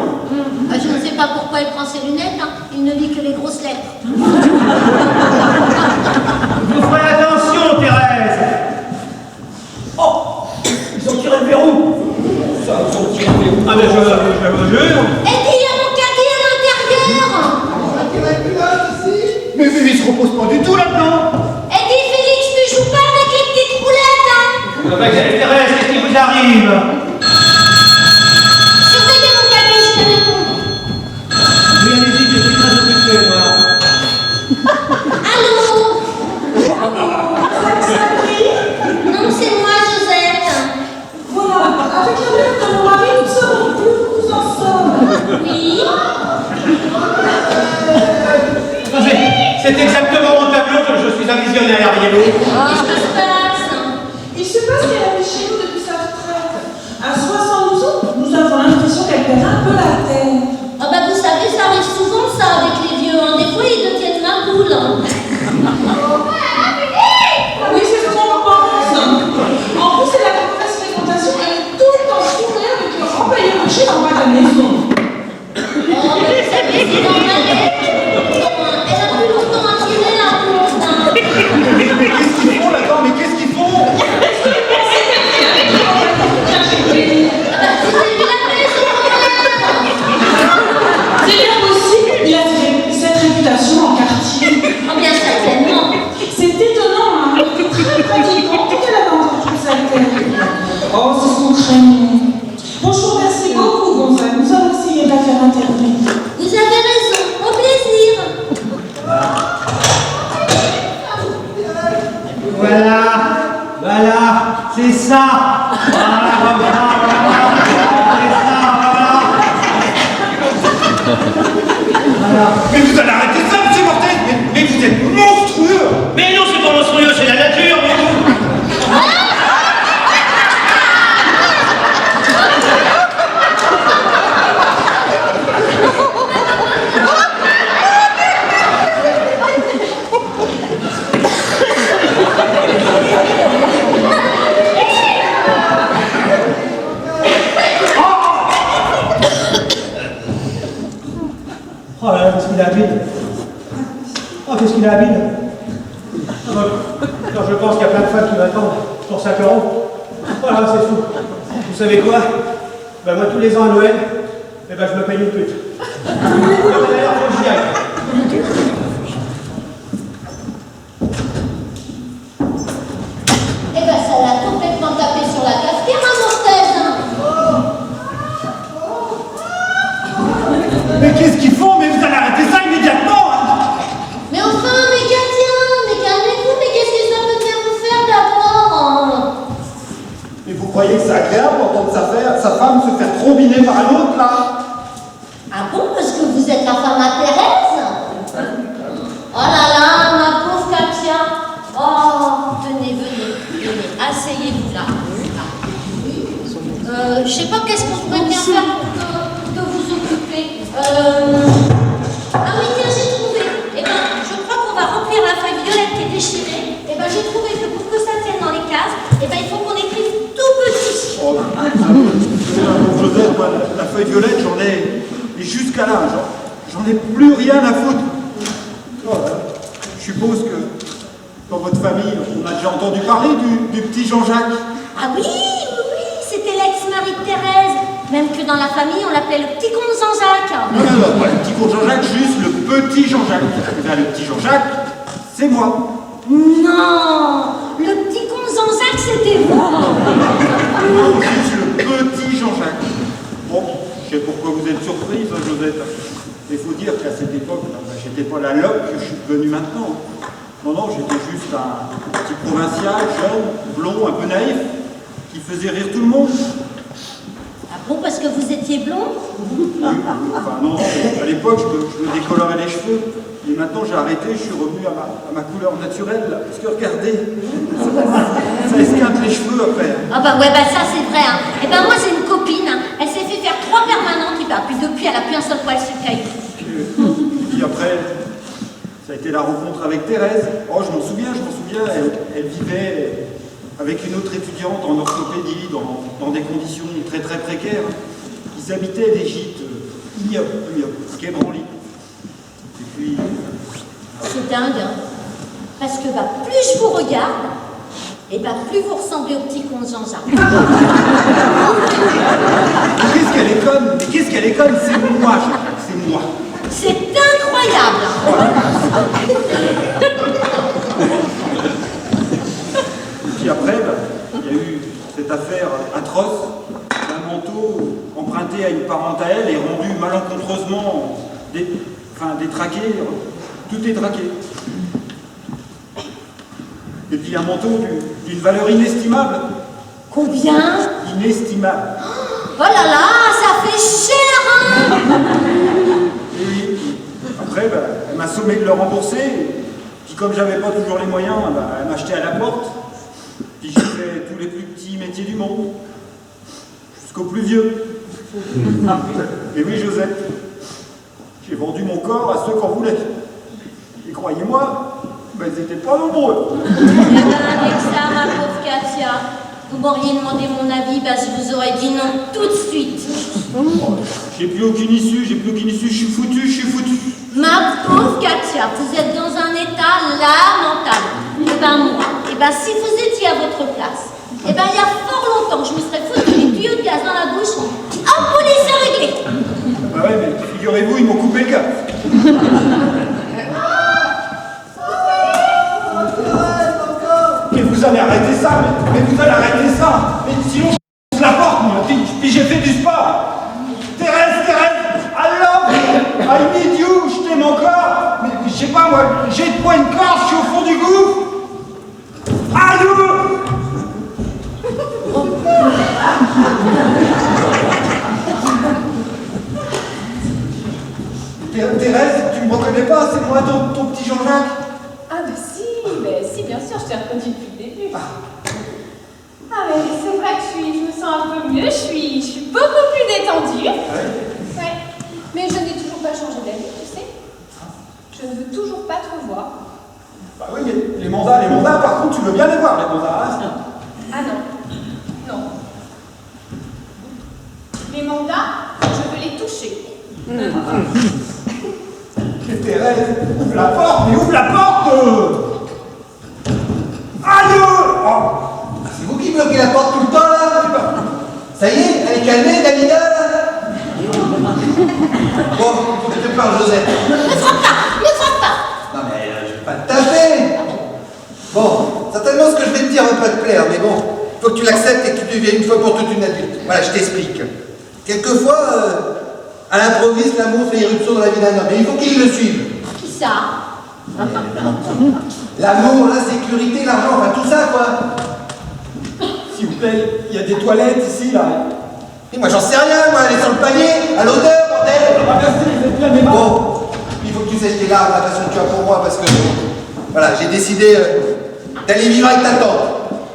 Je ne sais pas pourquoi il prend ses lunettes, hein. Il ne lit que les grosses lettres.
Vous ferez attention, Thérèse. Oh, ils ont tiré le verrou. Ça, ils ont tiré le verrou. Ah mais je vous jure.
Et dis, il y a mon caddie à l'intérieur.
Mais il se repose pas du tout là-dedans.
Et dis, Félix, tu joues pas avec les petites roulettes, hein.
Ah bah, Thérèse, qu'est-ce qui vous arrive?
Surveillez mon caddie, je vais répondre.
Oui, allez-y, je suis très occupé, moi.
Allô? Non, c'est moi, Josette.
Voilà, avec la mère de mon mari, nous savons plus où nous en sommes.
Oui?
C'est exactement mon tableau que je suis un visionnaire, voyez-vous.
Qu'est-ce qui se passe?
Il se passe qu'elle avait chez nous depuis sa retraite. À 72 ans, nous avons l'impression qu'elle perd un peu la tête.
Ah bah vous savez, ça arrive souvent ça avec les vieux, hein. Des fois ils deviennent ma boule. Hein.
Oui, c'est ce qu'on pense. En plus, elle a une mauvaise fréquentation. Elle est tout le temps fourrée avec le grand paillet rocher en bas de la maison.
Oh bah vous savez, c'est normal. Elle a plus longtemps à tirer la honte. Hein.
Mais qu'est-ce qu'ils font là-dedans? Mais qu'est-ce qu'ils font?
Est-ce que vous pensez qu'elle fait avec le grand paillet rocher chez lui?
Ah bah vous avez vu la paix, ce problème.
C'est bien possible. Il a cette réputation en quartier.
Oh bien certainement.
C'est étonnant, hein. Elle était très pratiquante dès qu'elle avait entendu sa tête. Oh, c'est ce qu'on craignait. Bon, je vous remercie beaucoup, Gonzague. Nous allons essayer de la faire intervenir.
Vous avez raison, au plaisir.
Voilà, c'est ça. Voilà,
Mais vous allez arrêter ça, monsieur Mortel. Mais vous êtes monstrueux.
Mais non, c'est pas monstrueux, c'est la nature, voyez-vous. Oh là là, qu'est-ce qu'il est habile. Oh, qu'est-ce qu'il est habile. Quand je pense qu'il y a plein de femmes qui m'attendent pour 5 €. Voilà, c'est fou. Vous savez quoi? Ben moi, tous les ans à Noël, eh ben, je me paye une pute. D'ailleurs, faut que j'y aille.
Eh ben, ça l'a complètement tapé sur la cafetière, hein, mon thèse.
Mais qu'est-ce qu'ils font? Mais vous allez arrêter ça immédiatement, hein.
Mais enfin, mais Katia, mais calmez-vous, mais qu'est-ce que ça peut bien vous faire d'abord, hein?
Mais vous croyez que c'est agréable d'entendre sa femme se faire trombiner par un autre, là?
Ah bon, parce que vous êtes la femme à Thérèse? Oh là là, ma pauvre Katia. Oh, venez, asseyez-vous là. Je sais pas qu'est-ce qu'on pourrait bien faire pour que vous occuper. Ah oui, tiens, j'ai trouvé. Eh ben, je crois qu'on va remplir la feuille violette qui est déchirée. Eh ben, j'ai trouvé que pour que ça tienne dans les cases, eh ben, il faut qu'on écrive tout petit.
Oh, Joseph, moi, la feuille violette, j'en ai. Et jusqu'à là, j'en ai plus rien à foutre. Oh, je suppose que dans votre famille, on a déjà entendu parler du petit Jean-Jacques.
Ah oui, c'était l'ex-mari de Thérèse. Même que dans la famille, on l'appelait le petit con Jean-Jacques.
Non, le petit con Jean-Jacques, juste le petit Jean-Jacques. Eh bien, le petit Jean-Jacques, c'est moi.
Non, le petit con Jean-Jacques, c'était vous.
Juste le petit Jean-Jacques. Bon, je sais pourquoi vous êtes surprise, hein, Josette. Il faut dire qu'à cette époque, j'étais pas la loque que je suis devenu maintenant. Non, j'étais juste un petit provincial, jeune, blond, un peu naïf, qui faisait rire tout le monde.
Ah bon, parce que vous étiez blond?
Enfin, non, à l'époque, je me décolorais les cheveux. Et maintenant, j'ai arrêté, je suis revenu à ma couleur naturelle. Là, parce que regardez, ça esquinte les cheveux après.
Ah bah ouais, bah ça c'est vrai. Hein. Et ben moi, j'ai une copine, hein. Elle s'est fait faire 3 permanentes, puis depuis, elle a plus un seul poil sur le caillou.
Et puis après, ça a été la rencontre avec Thérèse. Oh, je m'en souviens, elle vivait avec une autre étudiante en orthopédie, dans des conditions très très précaires. Ils habitaient des gîtes ignobles, qu'ébranlis. Et puis...
C'est dingue, hein. Parce que bah, plus je vous regarde, et bah, plus vous ressemblez au petit con de Jean-Jacques.
Qu'est-ce qu'elle est conne? Mais qu'est-ce qu'elle est conne? C'est moi, c'est moi.
C'est incroyable.
Puis après, il y a eu cette affaire atroce d'un manteau emprunté à une parente à elle et rendu malencontreusement détraqué. Tout est traqué. Et puis un manteau d'une valeur inestimable.
Combien?
Inestimable.
Oh là là, ça fait cher, hein.
Et oui. Après, elle m'a sommé de le rembourser. Puis comme j'avais pas toujours les moyens, elle m'a acheté à la porte. Puis j'ai fait tous les plus petits métiers du monde. Jusqu'au plus vieux. Et oui, Josette. J'ai vendu mon corps à ceux qui en voulaient. Et croyez-moi, ils n'étaient pas nombreux.
Eh ben, avec ça, ma pauvre Katia, vous m'auriez demandé mon avis, bah, je vous aurais dit non tout de suite.
J'ai plus aucune issue, je suis foutu.
Ma pauvre Katia, vous êtes dans un état lamentable. Eh ben moi, si vous étiez à votre place, il y a fort longtemps, je me serais foutu les tuyaux de gaz dans la bouche. En police à régler.
Bah ouais, mais figurez-vous, ils m'ont coupé le gaz. Mais vous allez arrêter ça, mais vous allez arrêter ça. Mais sinon, je pousse la porte, moi. Puis j'ai fait du sport. Thérèse, I love you. I need you. Je t'aime encore. Mais je sais pas, moi, j'ai de quoi une corde, je suis au fond du gouffre. Allô. Thérèse, tu me reconnais pas, c'est moi ton petit Jean-Jacques.
Ah mais si, bien sûr, je t'ai reconnu depuis le début. Ah mais c'est vrai que je me sens un peu mieux, je suis beaucoup plus détendue. Ouais. Mais je n'ai toujours pas changé d'avis, tu sais. Je ne veux toujours pas te revoir.
Bah oui, mais les mandats, par contre, tu veux bien les voir, les mandats. Hein.
Ah non. Les mandats, je veux les toucher.
Thérèse, ouvre la porte, mais ouvre la porte. Aïe. Oh.
C'est vous qui bloquez la porte tout le temps, là? Ça y est, elle est calmée, Dalida, là? Bon, il faut que je te parle, Josette.
Ne frappe pas, ne frappe pas.
Non, mais je vais pas te taper. Bon, certainement ce que je vais te dire va pas te plaire, mais bon, il faut que tu l'acceptes et que tu deviennes une fois pour toutes une adulte. Voilà, je t'explique. Quelquefois, à l'improviste, l'amour fait irruption dans la vie d'un homme, et il faut qu'il le suive.
Qui ça?
L'amour, la sécurité, l'argent, enfin tout ça, quoi.
S'il vous plaît, il y a des toilettes ici, là.
Et moi, j'en sais rien, moi, elle est sur le panier, à l'odeur, bordel.
Ah, merci, vous êtes bien aimable.
Bon, il faut que tu sèches tes larmes, la passion que tu as pour moi, parce que, voilà, j'ai décidé d'aller vivre avec ta tante.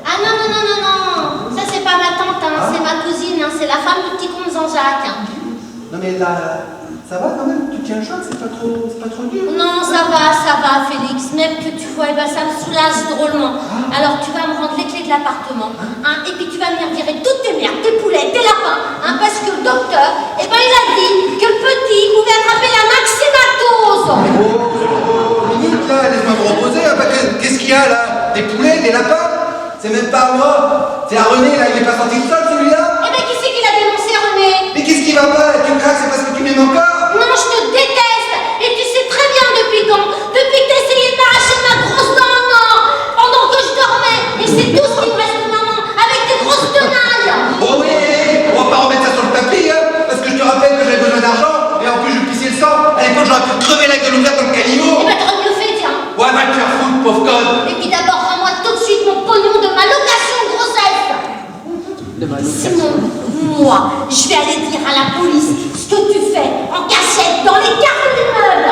Ah non, non, non, non, non. Ça, c'est pas ma tante, hein. C'est ma cousine, hein. C'est la femme du petit comte Jean-Jacques. Hein.
Non, mais là, ça va quand même, tu tiens le choc, c'est pas trop dur.
Non, ça va, Félix. Même que tu vois, eh ben, ça me soulage drôlement. Alors, tu vas me rendre les clés de l'appartement, hein, et puis tu vas venir virer toutes tes merdes, tes poulets, tes lapins, hein, parce que le docteur, eh ben, il a dit que le petit pouvait attraper la maximatose.
Minute, là, laisse-moi me reposer, hein, qu'est-ce qu'il y a, là? Des poulets, des lapins? C'est même pas à moi, c'est à René, là, il est pas sorti tout seul, celui-là?
Eh ben, qui c'est qui l'a dénoncé, René?
Mais qu'est-ce qui va pas, là? Tu me craques, c'est parce que tu m'aimes encore?
Non, je te déteste. Et tu sais très bien depuis quand. Depuis que t'as essayé de m'arracher ma grosse dent en or pendant que je dormais. Et c'est tout ce qui me reste de maman avec tes grosses tenailles.
Oh oui, on va pas remettre ça sur le tapis, hein, parce que je te rappelle que j'avais besoin d'argent, et en plus je pissais le sang. À l'époque, j'aurais pu crever la gueule ouverte dans le caniveau.
Eh ben, t'aurais mieux fait, tiens.
Ouais, va te faire foutre, pauvre conne.
Et puis d'abord, rends-moi tout de suite mon pognon de ma location grossesse. Sinon, moi, je vais aller dire à la police ce que tu fais en cachette dans les carreaux de l'immeuble.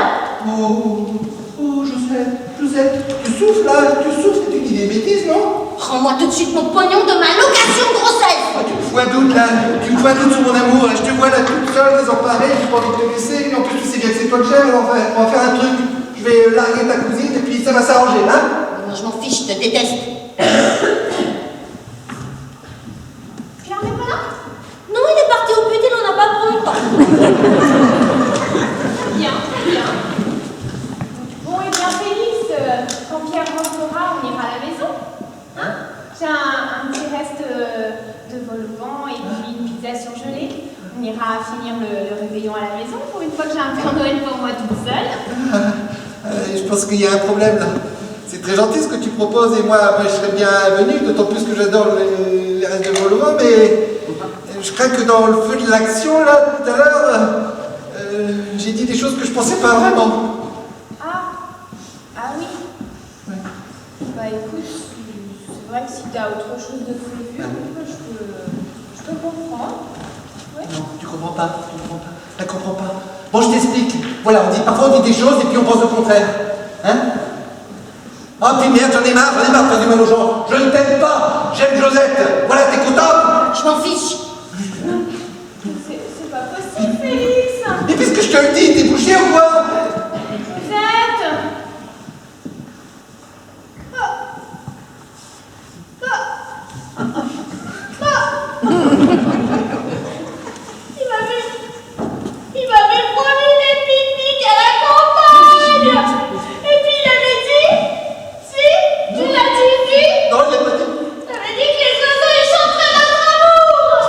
Oh, Josette, tu souffles là, tu dis des bêtises, non?
Rends-moi tout de suite mon pognon de ma location grossesse.
Ah, tu me fous un doute là, tu me fous un doute sur mon amour, là. Je te vois là toute seule, désemparée, j'ai pas envie de te laisser, et en plus tu sais bien que c'est toi que j'aime, alors on va faire un truc. Je vais larguer ta cousine et puis ça va s'arranger, hein?
Moi, je m'en fiche, je te déteste. Pierre n'est pas là? Non, il est parti au but, il en a pas pour longtemps.
Bien, très bien. Bon, et bien, Félix, quand Pierre rentrera, on ira à la maison. Hein? J'ai un petit reste de vol au vent et puis une pizza surgelée. On ira finir le réveillon à la maison pour une fois que j'ai un Père Noël pour moi toute seule.
Je pense qu'il y a un problème là. C'est très gentil ce que tu proposes et moi je serais bien venu, d'autant plus que j'adore les restes de vol au vent, mais je crains que dans le feu de l'action là, tout à l'heure, j'ai dit des choses que je pensais pas vraiment.
Ah oui.
Ouais.
Bah écoute, c'est vrai que si t'as autre chose de prévu, je peux comprendre. Ouais.
Non, tu comprends pas. Elle comprend pas. Bon, je t'explique. Voilà, parfois on dit des choses et puis on pense au contraire. Hein? Oh, puis merde, j'en ai marre de faire du mal aux gens. Je ne t'aime pas, j'aime Josette. Voilà, t'es contente?
Je m'en fiche.
C'est pas possible, Félix.
Et puisque je te le dis, t'es bouché ou quoi?
Josette. Il m'avait promis des pique-niques à la campagne. Et puis il avait dit, si, tu l'as-tu dit?
Non, je l'ai pas dit.
Il avait dit que les oiseaux ils chanteraient notre amour.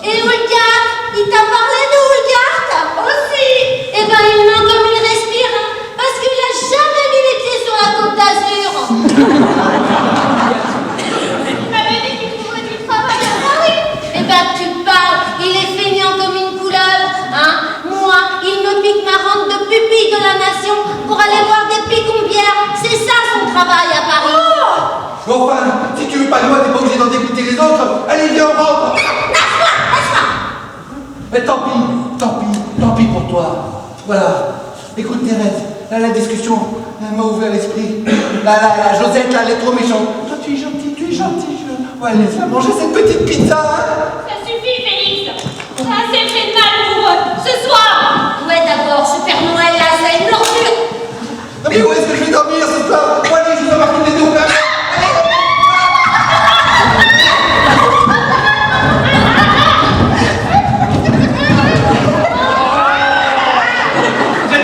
Et Houlgard, il t'a parlé de Houlgard?
Aussi.
Eh ben, il ment comme il respire, hein, parce qu'il a jamais mis les pieds sur la Côte d'Azur.
Il m'avait dit qu'il trouverait du travail à Paris.
Eh ben, tu parles, il est feignant comme une couleuvre, hein. Moi, il me pique ma rente de pupille de la nation pour aller voir des picombières. C'est ça son travail à Paris.
Bon, enfin, si tu veux pas de moi, t'es pas obligé d'en dégoûter les autres. Allez, viens, on rentre. Mais tant pis pour toi. Voilà. Écoute, Thérèse, là, la discussion, elle m'a ouvert l'esprit. La Josette, là, elle est trop méchante. Toi, tu es gentil. Ouais, laisse-la manger cette petite pizza, hein.
Ça suffit, Félix. Ça a assez fait de mal pour eux. Ce soir.
Ouais, d'abord, ce Père Noël là, c'est une ordure.
Non, mais où est-ce que je vais dormir ce soir? Moi, allez, je vais avoir tous les deux ouverts.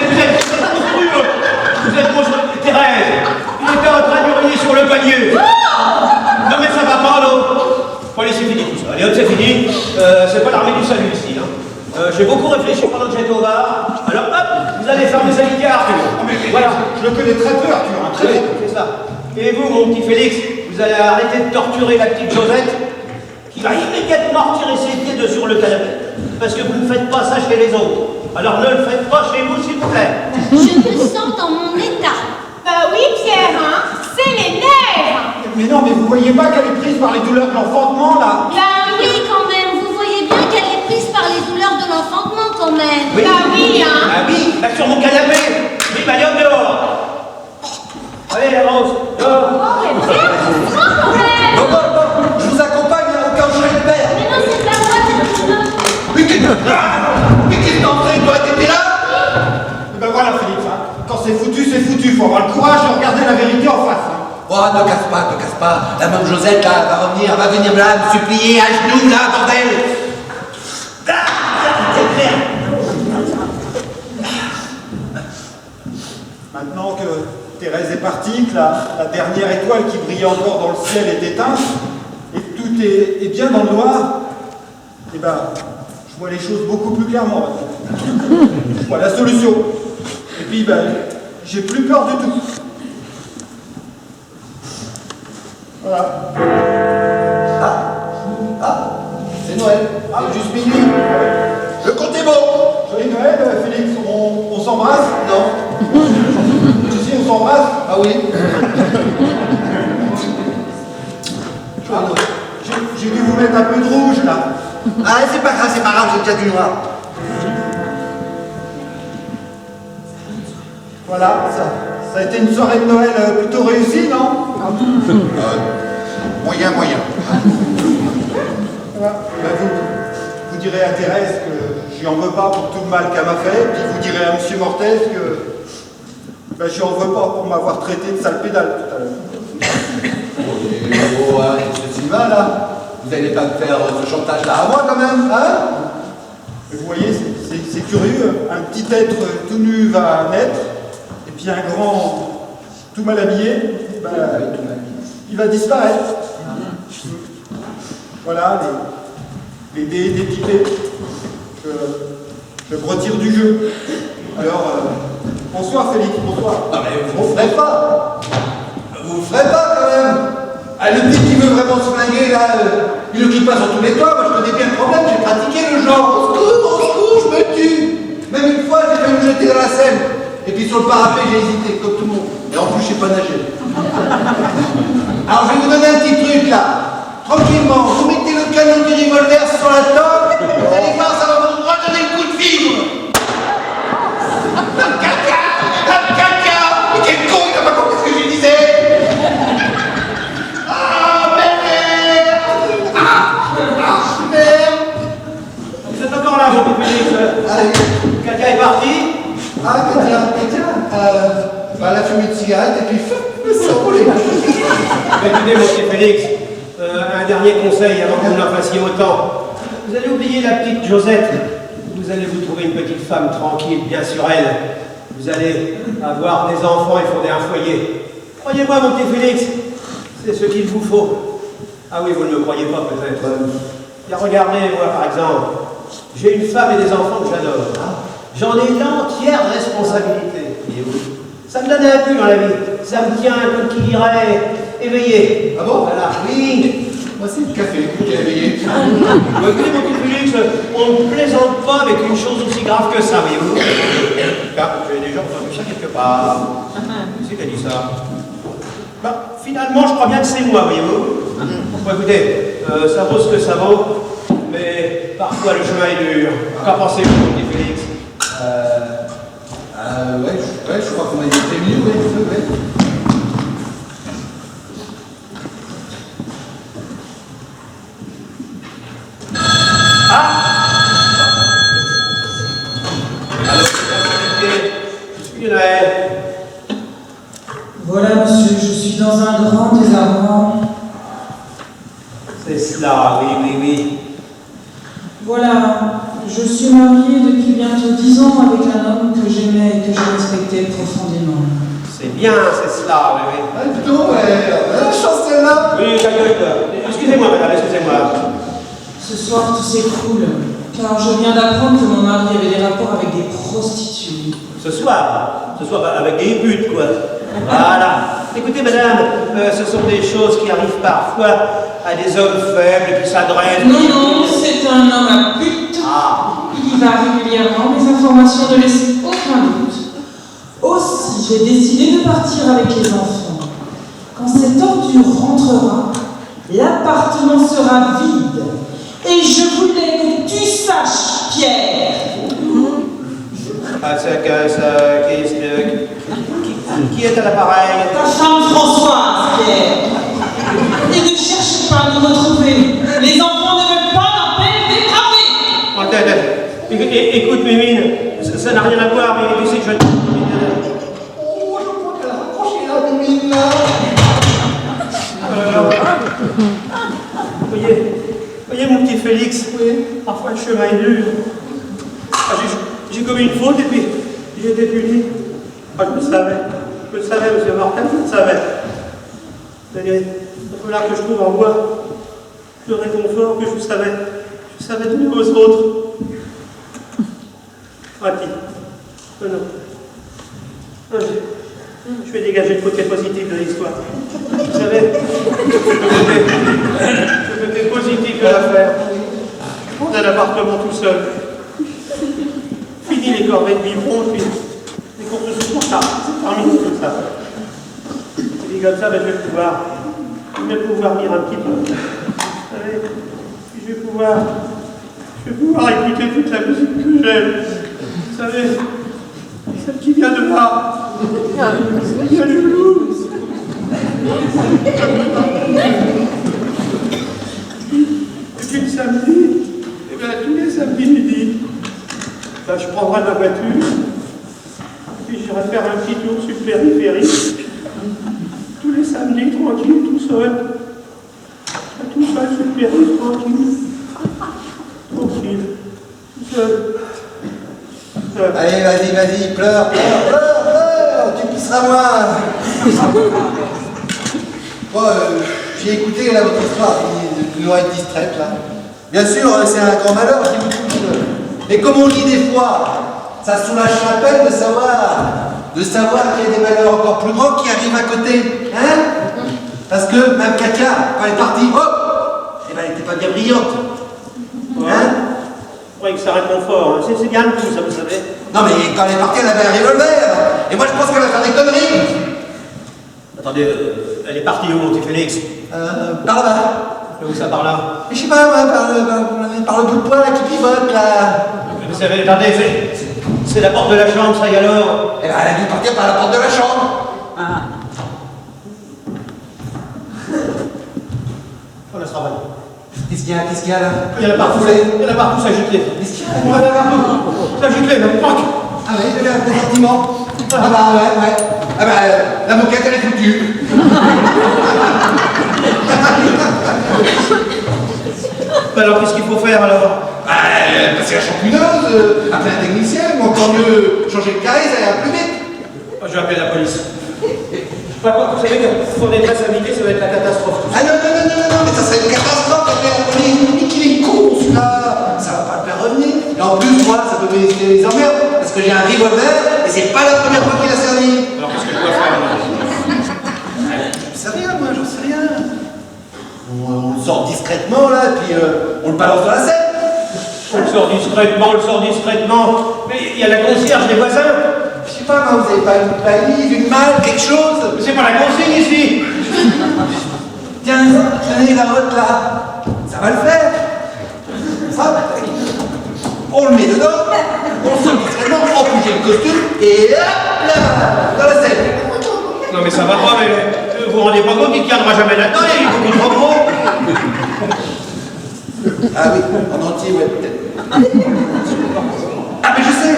Vous êtes monstrueux. Félix pendant que j'étais au bar. Alors hop, vous allez fermer sa litière, Arthur. Voilà.
Je le connais très peu, Arthur, hein, très
Oui,
peu.
c'est ça. Et vous, mon petit Félix, vous allez arrêter de torturer la petite Josette, qui va immédiatement retirer ses pieds de sur le canapé. Parce que vous ne faites pas ça chez les autres. Alors ne le faites pas chez vous, s'il vous plaît.
Je me sens dans mon état.
Bah oui, Pierre, hein, c'est les nerfs.
Mais non, mais vous voyez pas qu'elle est prise par les douleurs de l'enfantement, là?
Bah oui, quand même, vous voyez bien qu'elle est prise par les douleurs de l'enfantement, quand même.
Oui.
Bah oui, hein.
Ah oui, là sur mon canapé. Oui, bah allez, hop, dehors. Allez, Rose, dehors.
Oh, mais Pierre, tu prends quand même.
Bon, je vous accompagne au cas où je serai le père.
Mais non, c'est pas moi, c'est pas moi.
Mais qu'est-ce que t'en fais, toi? T'étais là?
Et ben voilà, Félix, hein. Quand c'est foutu, faut avoir le courage de regarder la vérité en face. Hein.
Oh, ne casse pas. La même Josette, là, elle va venir là, me supplier à genoux, là, bordel.
Maintenant que Thérèse est partie, que la dernière étoile qui brillait encore dans le ciel est éteinte, et que tout est bien dans le noir, eh ben, je vois les choses beaucoup plus clairement maintenant. Je vois la solution. Et puis, ben, j'ai plus peur du tout. Voilà.
C'est Noël. C'est juste minuit. Le compte est bon.
Joyeux Noël, Félix. On s'embrasse?
Non.
Si, on s'embrasse?
Ah oui.
J'ai dû vous mettre un peu de rouge, là.
Ah, c'est pas grave, j'ai déjà du noir.
Voilà, ça a été une soirée de Noël plutôt réussie, non?
Moyen.
Voilà. Ben, vous direz à Thérèse que je lui en veux pas pour tout le mal qu'elle m'a fait, puis vous direz à M. Mortez que ben, je lui en veux pas pour m'avoir traité de sale pédale tout à l'heure.
Oh, c'est Sylvain, là. Vous n'allez pas me faire ce chantage-là à moi, quand même, hein?
Et vous voyez, c'est curieux, un petit être tout nu va naître, et puis un grand tout mal habillé, ben, il va disparaître. Voilà, les dés dépipés. Je me retire du jeu. Alors, bonsoir Félix, bonsoir.
Non, mais vous ferez pas. Vous ferez pas, quand même. Ah, le type qui veut vraiment se flinguer, là, il le quitte pas sur tous les toits. Moi, je connais bien le problème, j'ai pratiqué le genre. Au secours, je me tue. Même une fois, j'ai failli me jeter dans la Seine. Et puis sur le parapet, j'ai hésité, comme tout le monde. Et en plus, je sais pas nager. Alors, je vais vous donner un petit truc, là. Tranquillement, vous mettez le canon du revolver sur la table, vous allez voir, ça va vous redonner le coup de vivre.
Mais quel con, il n'a pas compris ce que je lui disais. Ah, merde. Merde.
Vous êtes encore là, mon petit Félix. Katia est partie.
Ah, Katia, elle a fumé de cigarette et puis le s'envoler.
Écoutez, mon petit Félix, un dernier conseil avant que vous n'en fassiez autant. Vous allez oublier la petite Josette. Vous allez vous trouver une petite femme tranquille, bien sur elle. Vous allez avoir des enfants et fonder un foyer. Croyez-moi, mon petit Félix, c'est ce qu'il vous faut. Ah oui, vous ne me croyez pas peut-être. Bien, regardez, moi par exemple, j'ai une femme et des enfants que j'adore. J'en ai l'entière responsabilité. voyez-vous. Ça me donne un but dans la vie. Ça me tient, comme qui dirait, éveillé.
Ah bon?
Voilà. Oui.
Moi, c'est le café qui a éveillé.
Écoutez, mon petit Félix, on ne plaisante pas avec une chose aussi grave que ça, voyez-vous. Car j'ai déjà entendu ça quelque part. Qui c'est qui a dit ça? Bah, finalement, je crois bien que c'est moi, voyez-vous. Bon, écoutez, ça vaut ce que ça vaut, mais parfois le chemin est dur. Qu'en pensez-vous, mon petit Félix?
Ouais, je crois qu'on a été prévenus, ouais.
Voilà, monsieur, je suis dans un grand désarroi.
C'est cela, oui.
Voilà, je suis mariée depuis bientôt 10 ans avec un homme que j'aimais et que je respectais profondément.
C'est bien, c'est cela, oui.
Ah, plutôt, la chance est là.
Oui, excusez-moi, madame, excusez-moi.
Ce soir, tout s'écroule. Car je viens d'apprendre que mon mari avait des rapports avec des prostituées.
Ce soir, bah, avec des putes, quoi. Voilà. Écoutez, madame, ce sont des choses qui arrivent parfois à des hommes faibles qui s'adressent...
Non, c'est un homme à pute. Il y va régulièrement, mes informations ne laissent aucun doute. Aussi, j'ai décidé de partir avec les enfants. Quand cette ordure rentrera, l'appartement sera vide. Et je voulais que tu saches, Pierre.
Qui est à l'appareil?
Ta femme Françoise, Pierre. Et ne cherche pas à nous retrouver. Les enfants ne veulent pas d'un père dépravé.
Écoute, Mémine, ça n'a rien à voir, mais tu sais que je...
Oh, je crois qu'elle a raccroché la mimine, là.
Voyez mon petit Félix, parfois le chemin est dur. Ah, j'ai commis une faute et puis j'ai été puni. Ah, je le savais, monsieur Martin, je le savais. Il va falloir que je trouve en moi le réconfort que je savais donner aux autres. Ah, non. Ah, je vais dégager le côté positif de l'histoire. Vous savez, le côté positif de l'affaire. Prendre un appartement tout seul. Fini les corvées de biberon, puis les courses de secours, ça. C'est terminé tout ça. Et dit comme ça, ben, je vais pouvoir lire un petit peu. Vous savez, je vais pouvoir écouter toute la musique que j'aime. Vous savez, celle qui vient de là. Celle qui vient du blues. Et puis le samedi, eh bien, tous les samedis midi, ben, je prendrai ma voiture, puis j'irai faire un petit tour sur le périphérique. Tous les samedis, tranquille, tout seul. Tout seul sur le périphérique, tranquille. Tranquille. Tout seul.
Allez, vas-y, pleure, tu pisseras moins. Bon, j'ai écouté là, votre histoire, vous nous être distraite là. Bien sûr, c'est un grand malheur qui vous touche. Mais comme on dit des fois, ça soulage la peine de savoir qu'il y a des malheurs encore plus grands qui arrivent à côté. Hein? Parce que même Katia, quand elle est partie, eh ben, elle n'était pas bien brillante. Hein?
Oui, que ça réconfort, hein. C'est bien le tout, ça, vous savez.
Non, mais quand elle est partie, elle avait un revolver. Et moi, je pense qu'elle va faire des conneries.
Attendez, elle est partie où, mon petit Félix?
Par là-bas.
Où ça, par là?
Mais je sais pas, moi, par le bout de poing là, qui pivote, là.
Vous savez, attendez, c'est la porte de la chambre, ça y alors?
Eh ben, elle a dû partir par la porte de la chambre.
On laissera pas.
Qu'est-ce qu'il y a là?
Il y en a partout, ça giclé.
Qu'est-ce qu'il y a
Il y en a partout, ça giclé, même pas.
Ah oui, il y a un pressentiment. Ah bah ouais. Ah bah, la moquette, elle est foutue.
Alors, qu'est-ce qu'il faut faire, alors?
Passer la champouineuse, appeler un technicien, ou encore mieux, changer de carré, ça ira plus vite.
Je vais appeler la police. Par contre, vous savez que pour des traces habitées, ça va être la catastrophe.
Ah non, mais ça serait une catastrophe d'appeler la police. Mais qu'il est con, celui-là. Ça va pas le faire revenir. Et en plus, moi, ça peut m'éviter les emmerdes, parce que j'ai un revolver, et c'est pas la première fois qu'il a servi.
Alors, qu'est-ce que je dois faire, moi?
J'en sais rien, moi, j'en sais rien. On le sort discrètement, là, et puis on le balance dans la scène.
On le sort discrètement. Mais il y a la concierge, les voisins.
Je sais pas, moi, vous avez pas une valise, une malle, quelque chose?
Mais c'est pas la consigne ici.
Tiens, tenez la vôtre là. Ça va le faire. Hop. On le met dedans, on sort discrètement, on bouge le costume, et hop là, dans la scène.
Non mais ça va pas, mais vous vous rendez pas compte, il ne tiendra jamais là-dedans, il est beaucoup trop gros.
Ah oui, en entier, ouais, peut-être. Ah mais je sais,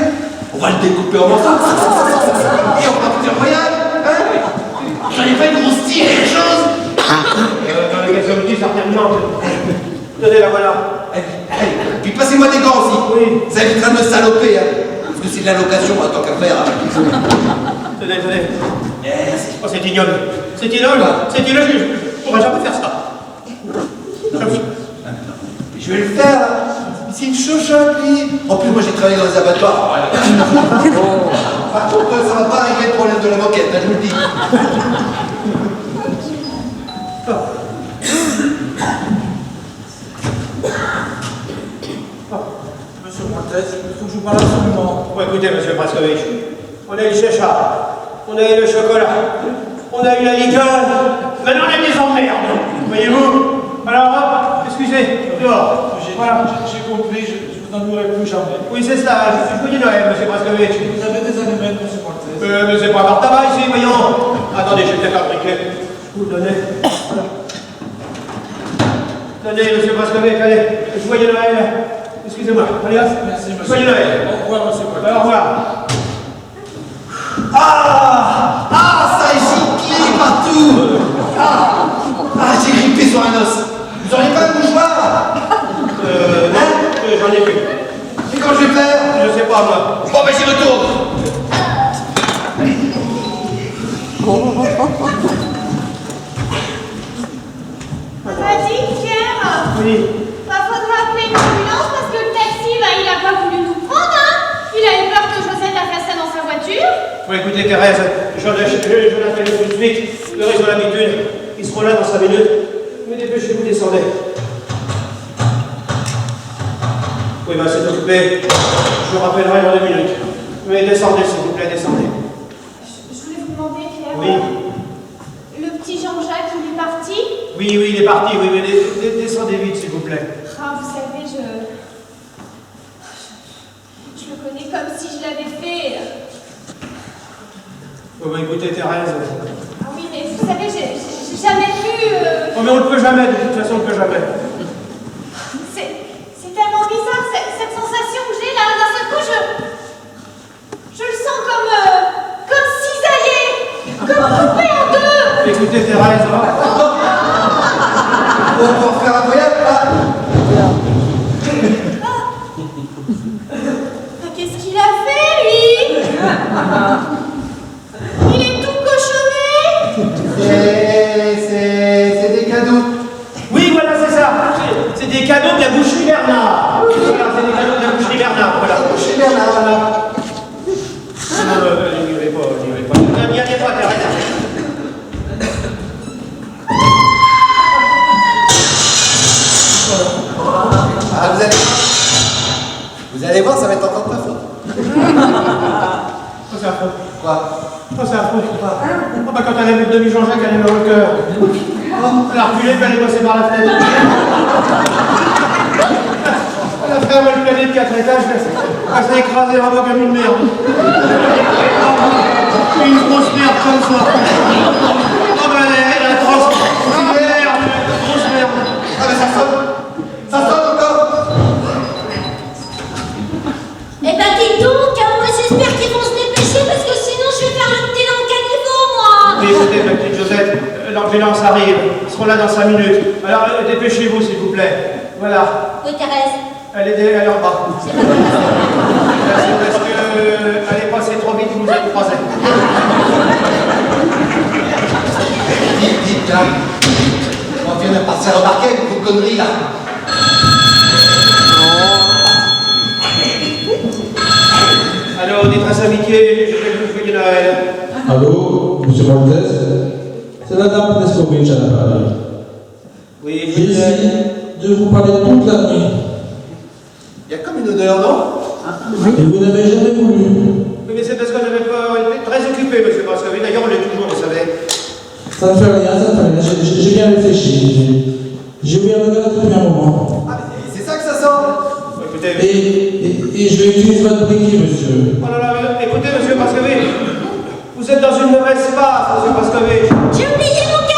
on va le découper en morceaux. Et on va plusieurs voyages, hein? J'en ai pas une grosse tire, quelque chose.
Dans les gaz outils, certainement. Tenez, la voilà.
Allez, puis passez-moi des gants aussi.
Oui.
Ça évitera de me saloper, hein. Parce que c'est de la location, moi, tant qu'à faire.
Tenez.
Merci.
Oh, c'est ignoble. Je pourrais jamais faire ça.
Je vais le faire, là. C'est une
chochotte, lui. En plus, moi, j'ai travaillé dans les abattoirs. Par contre, ça va pas régler le problème de la moquette, là, je vous le dis.
Monsieur Montez, il faut que je vous parle absolument.
Bon, écoutez, monsieur Praskovitch, on a eu le chécha, on a eu le chocolat, on a eu la liqueur, maintenant on a des emmerdes, voyez-vous. Alors hop, excusez, dehors.
J'ai compris, je vous n'en aurai plus jamais.
Oui, c'est ça, je suis joyeux Noël, monsieur Praskovitch.
Vous avez des allumettes, monsieur Montez.
Mais c'est pas par tabac ici, voyons. Attendez, j'ai peut-être un briquet. Je vous le donnez. Voilà. Tenez, monsieur Praskovitch, allez, joyeux Noël. Excusez-moi, allez hop.
Merci, monsieur.
Joyeux Noël.
Au revoir, monsieur Montez.
Au revoir.
Ah, ça gicle partout. Ah, j'ai grippé sur un os. Vous auriez pas un mouchoir?
Non, j'en ai plus.
Et quand je vais faire?
Je sais pas, moi.
Bon, ben j'y retourne.
Vas-y, Pierre.
Oui.
Faudra appeler une ambulance parce que le taxi, il a pas voulu nous prendre, hein. Il a eu peur que Josette a fait ça dans sa voiture.
Bon, écoutez, Thérèse, je l'appelle tout de suite. Le reste de l'habitude. Ils seront là dans 5 minutes. Mais dépêchez-vous, descendez. Oui, c'est occupé. Je vous rappellerai dans 2 minutes. Mais descendez, s'il vous plaît, descendez.
Je voulais vous demander, Pierre.
Oui.
Le petit Jean-Jacques, il est parti.
Oui, il est parti, oui, mais descendez vite, s'il vous plaît.
Ah, vous savez, je le connais comme si je l'avais fait.
Bon, écoutez, Thérèse.
Ah oui, mais vous savez, j'ai jamais pu...
Oh, mais on ne peut jamais, de toute façon, on ne peut jamais.
C'est tellement bizarre, cette sensation que j'ai là, d'un seul coup, je le sens comme cisaillé, comme coupé en deux.
Écoutez, Thérèse,
On peut en faire un voyage, là?
Qu'est-ce qu'il a fait, lui? Il est tout cochonné.
C'est des cadeaux.
oui, voilà, c'est ça. C'est des cadeaux de la boucherie Bernard. Voilà, c'est des cadeaux de la boucherie Bernard. Voilà.
Chez Bernard, voilà.
Non, n'y allez pas. N'y allez pas, Thérèse.
Ah, vous allez voir, ça va être encore pas fort.
Oh, c'est affreux.
Quoi?
Oh, c'est affreux. Oh, bah, quand elle a vu le demi-Jean-Jacques, elle a eu le cœur. Oh, elle a reculé, puis elle est passée par la fenêtre. Elle a fait un mal plané de 4 étages, elle s'est écrasée vraiment comme une merde. Une grosse merde comme ça. Oh, bah, elle est atroce. Merde, grosse merde.
Ah, mais ça sonne. Ça sonne encore.
Eh ben dis donc, moi j'espère qu'ils vont se dépêcher parce que sinon je vais faire le petit dans le caniveau, moi.
Oui, écoutez, ma petite Josette, l'ambulance arrive. Ils seront là dans 5 minutes. Alors, dépêchez-vous, s'il vous plaît. Voilà.
Oui, Thérèse.
Elle est en bas.
C'est pas comme ça.
C'est parce qu'elle est passée trop vite, vous nous avez croisés.
Dites, là. On vient de passer remarquer vos conneries, là.
Allô, détresse amitié, je vais vous joyeux Noël.
Allô, monsieur Montez? C'est la dame Preskovitch à l'appareil.
Oui, je
J'ai
vous
essayé de vous parler toute la nuit.
Il y a comme une odeur, non?
Et vous n'avez jamais voulu.
Oui, mais c'est parce qu'on avait pas... On était très occupés, monsieur Praskovitch. D'ailleurs, on l'est toujours, vous savez.
Ça ne fait rien, ça ne fait rien. J'ai bien réfléchi. J'ai oublié un regard depuis un moment.
Ah, mais c'est ça que ça sent.
Bon, écoutez...
Et je vais utiliser votre briquet, monsieur.
Oh là là, écoutez, monsieur Praskovitch. Vous êtes dans une mauvaise phase, monsieur Praskovitch.
J'ai oublié mon caddie.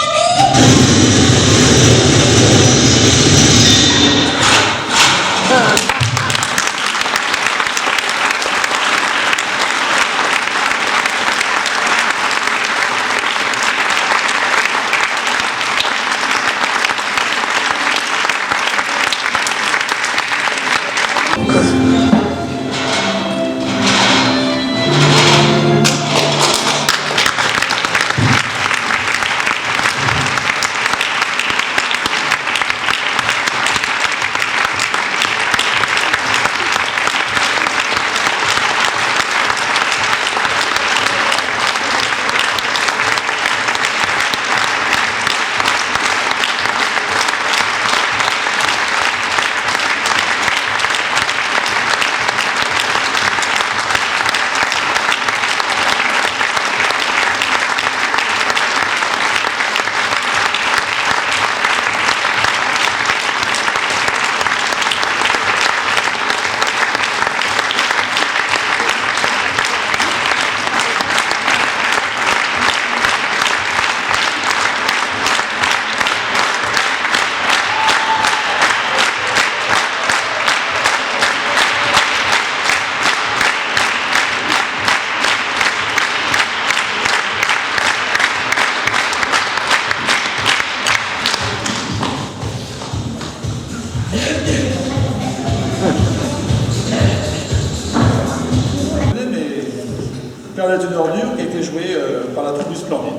Carlette une ordure qui a été jouée par la troupe Splendide.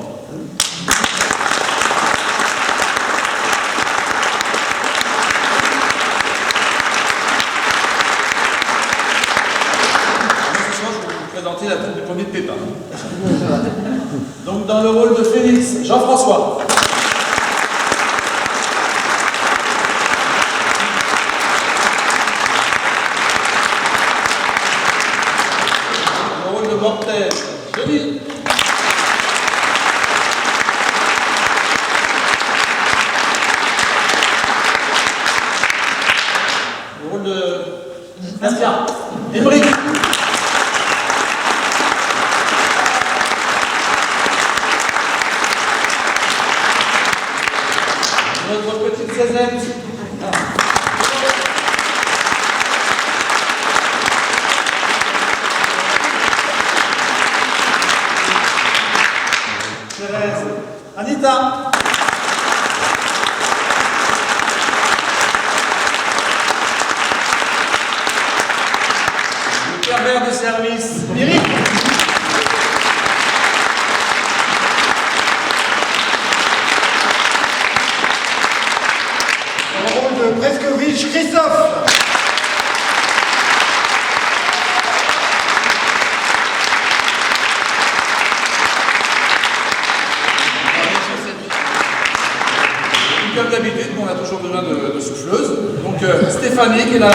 Ce soir, je vais vous présenter la troupe du premier de Pépin. Donc, dans le rôle de Félix, Jean-François. Le rôle de Mortel, Denis. Le rôle de Bastien, Émeric. Notre petite Cézanne. Thérèse. Anita. Le pervers de service, Eric.
Prescovitch, Christophe.
Comme d'habitude, on a toujours besoin de souffleuses. Donc Stéphanie qui est là.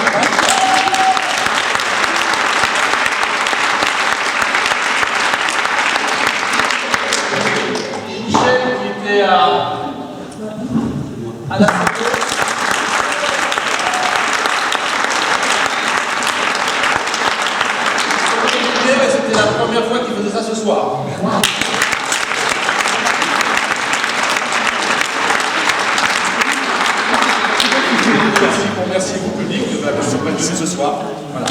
Michel qui était à la photo. C'était la première fois qu'il faisait ça ce soir. Merci au public de m'avoir venu ce soir. Voilà.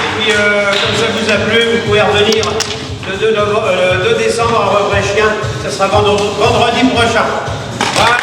Et puis, comme ça vous a plu, vous pouvez revenir le 2 décembre à Rebrechien. Ce sera vendredi prochain. Voilà.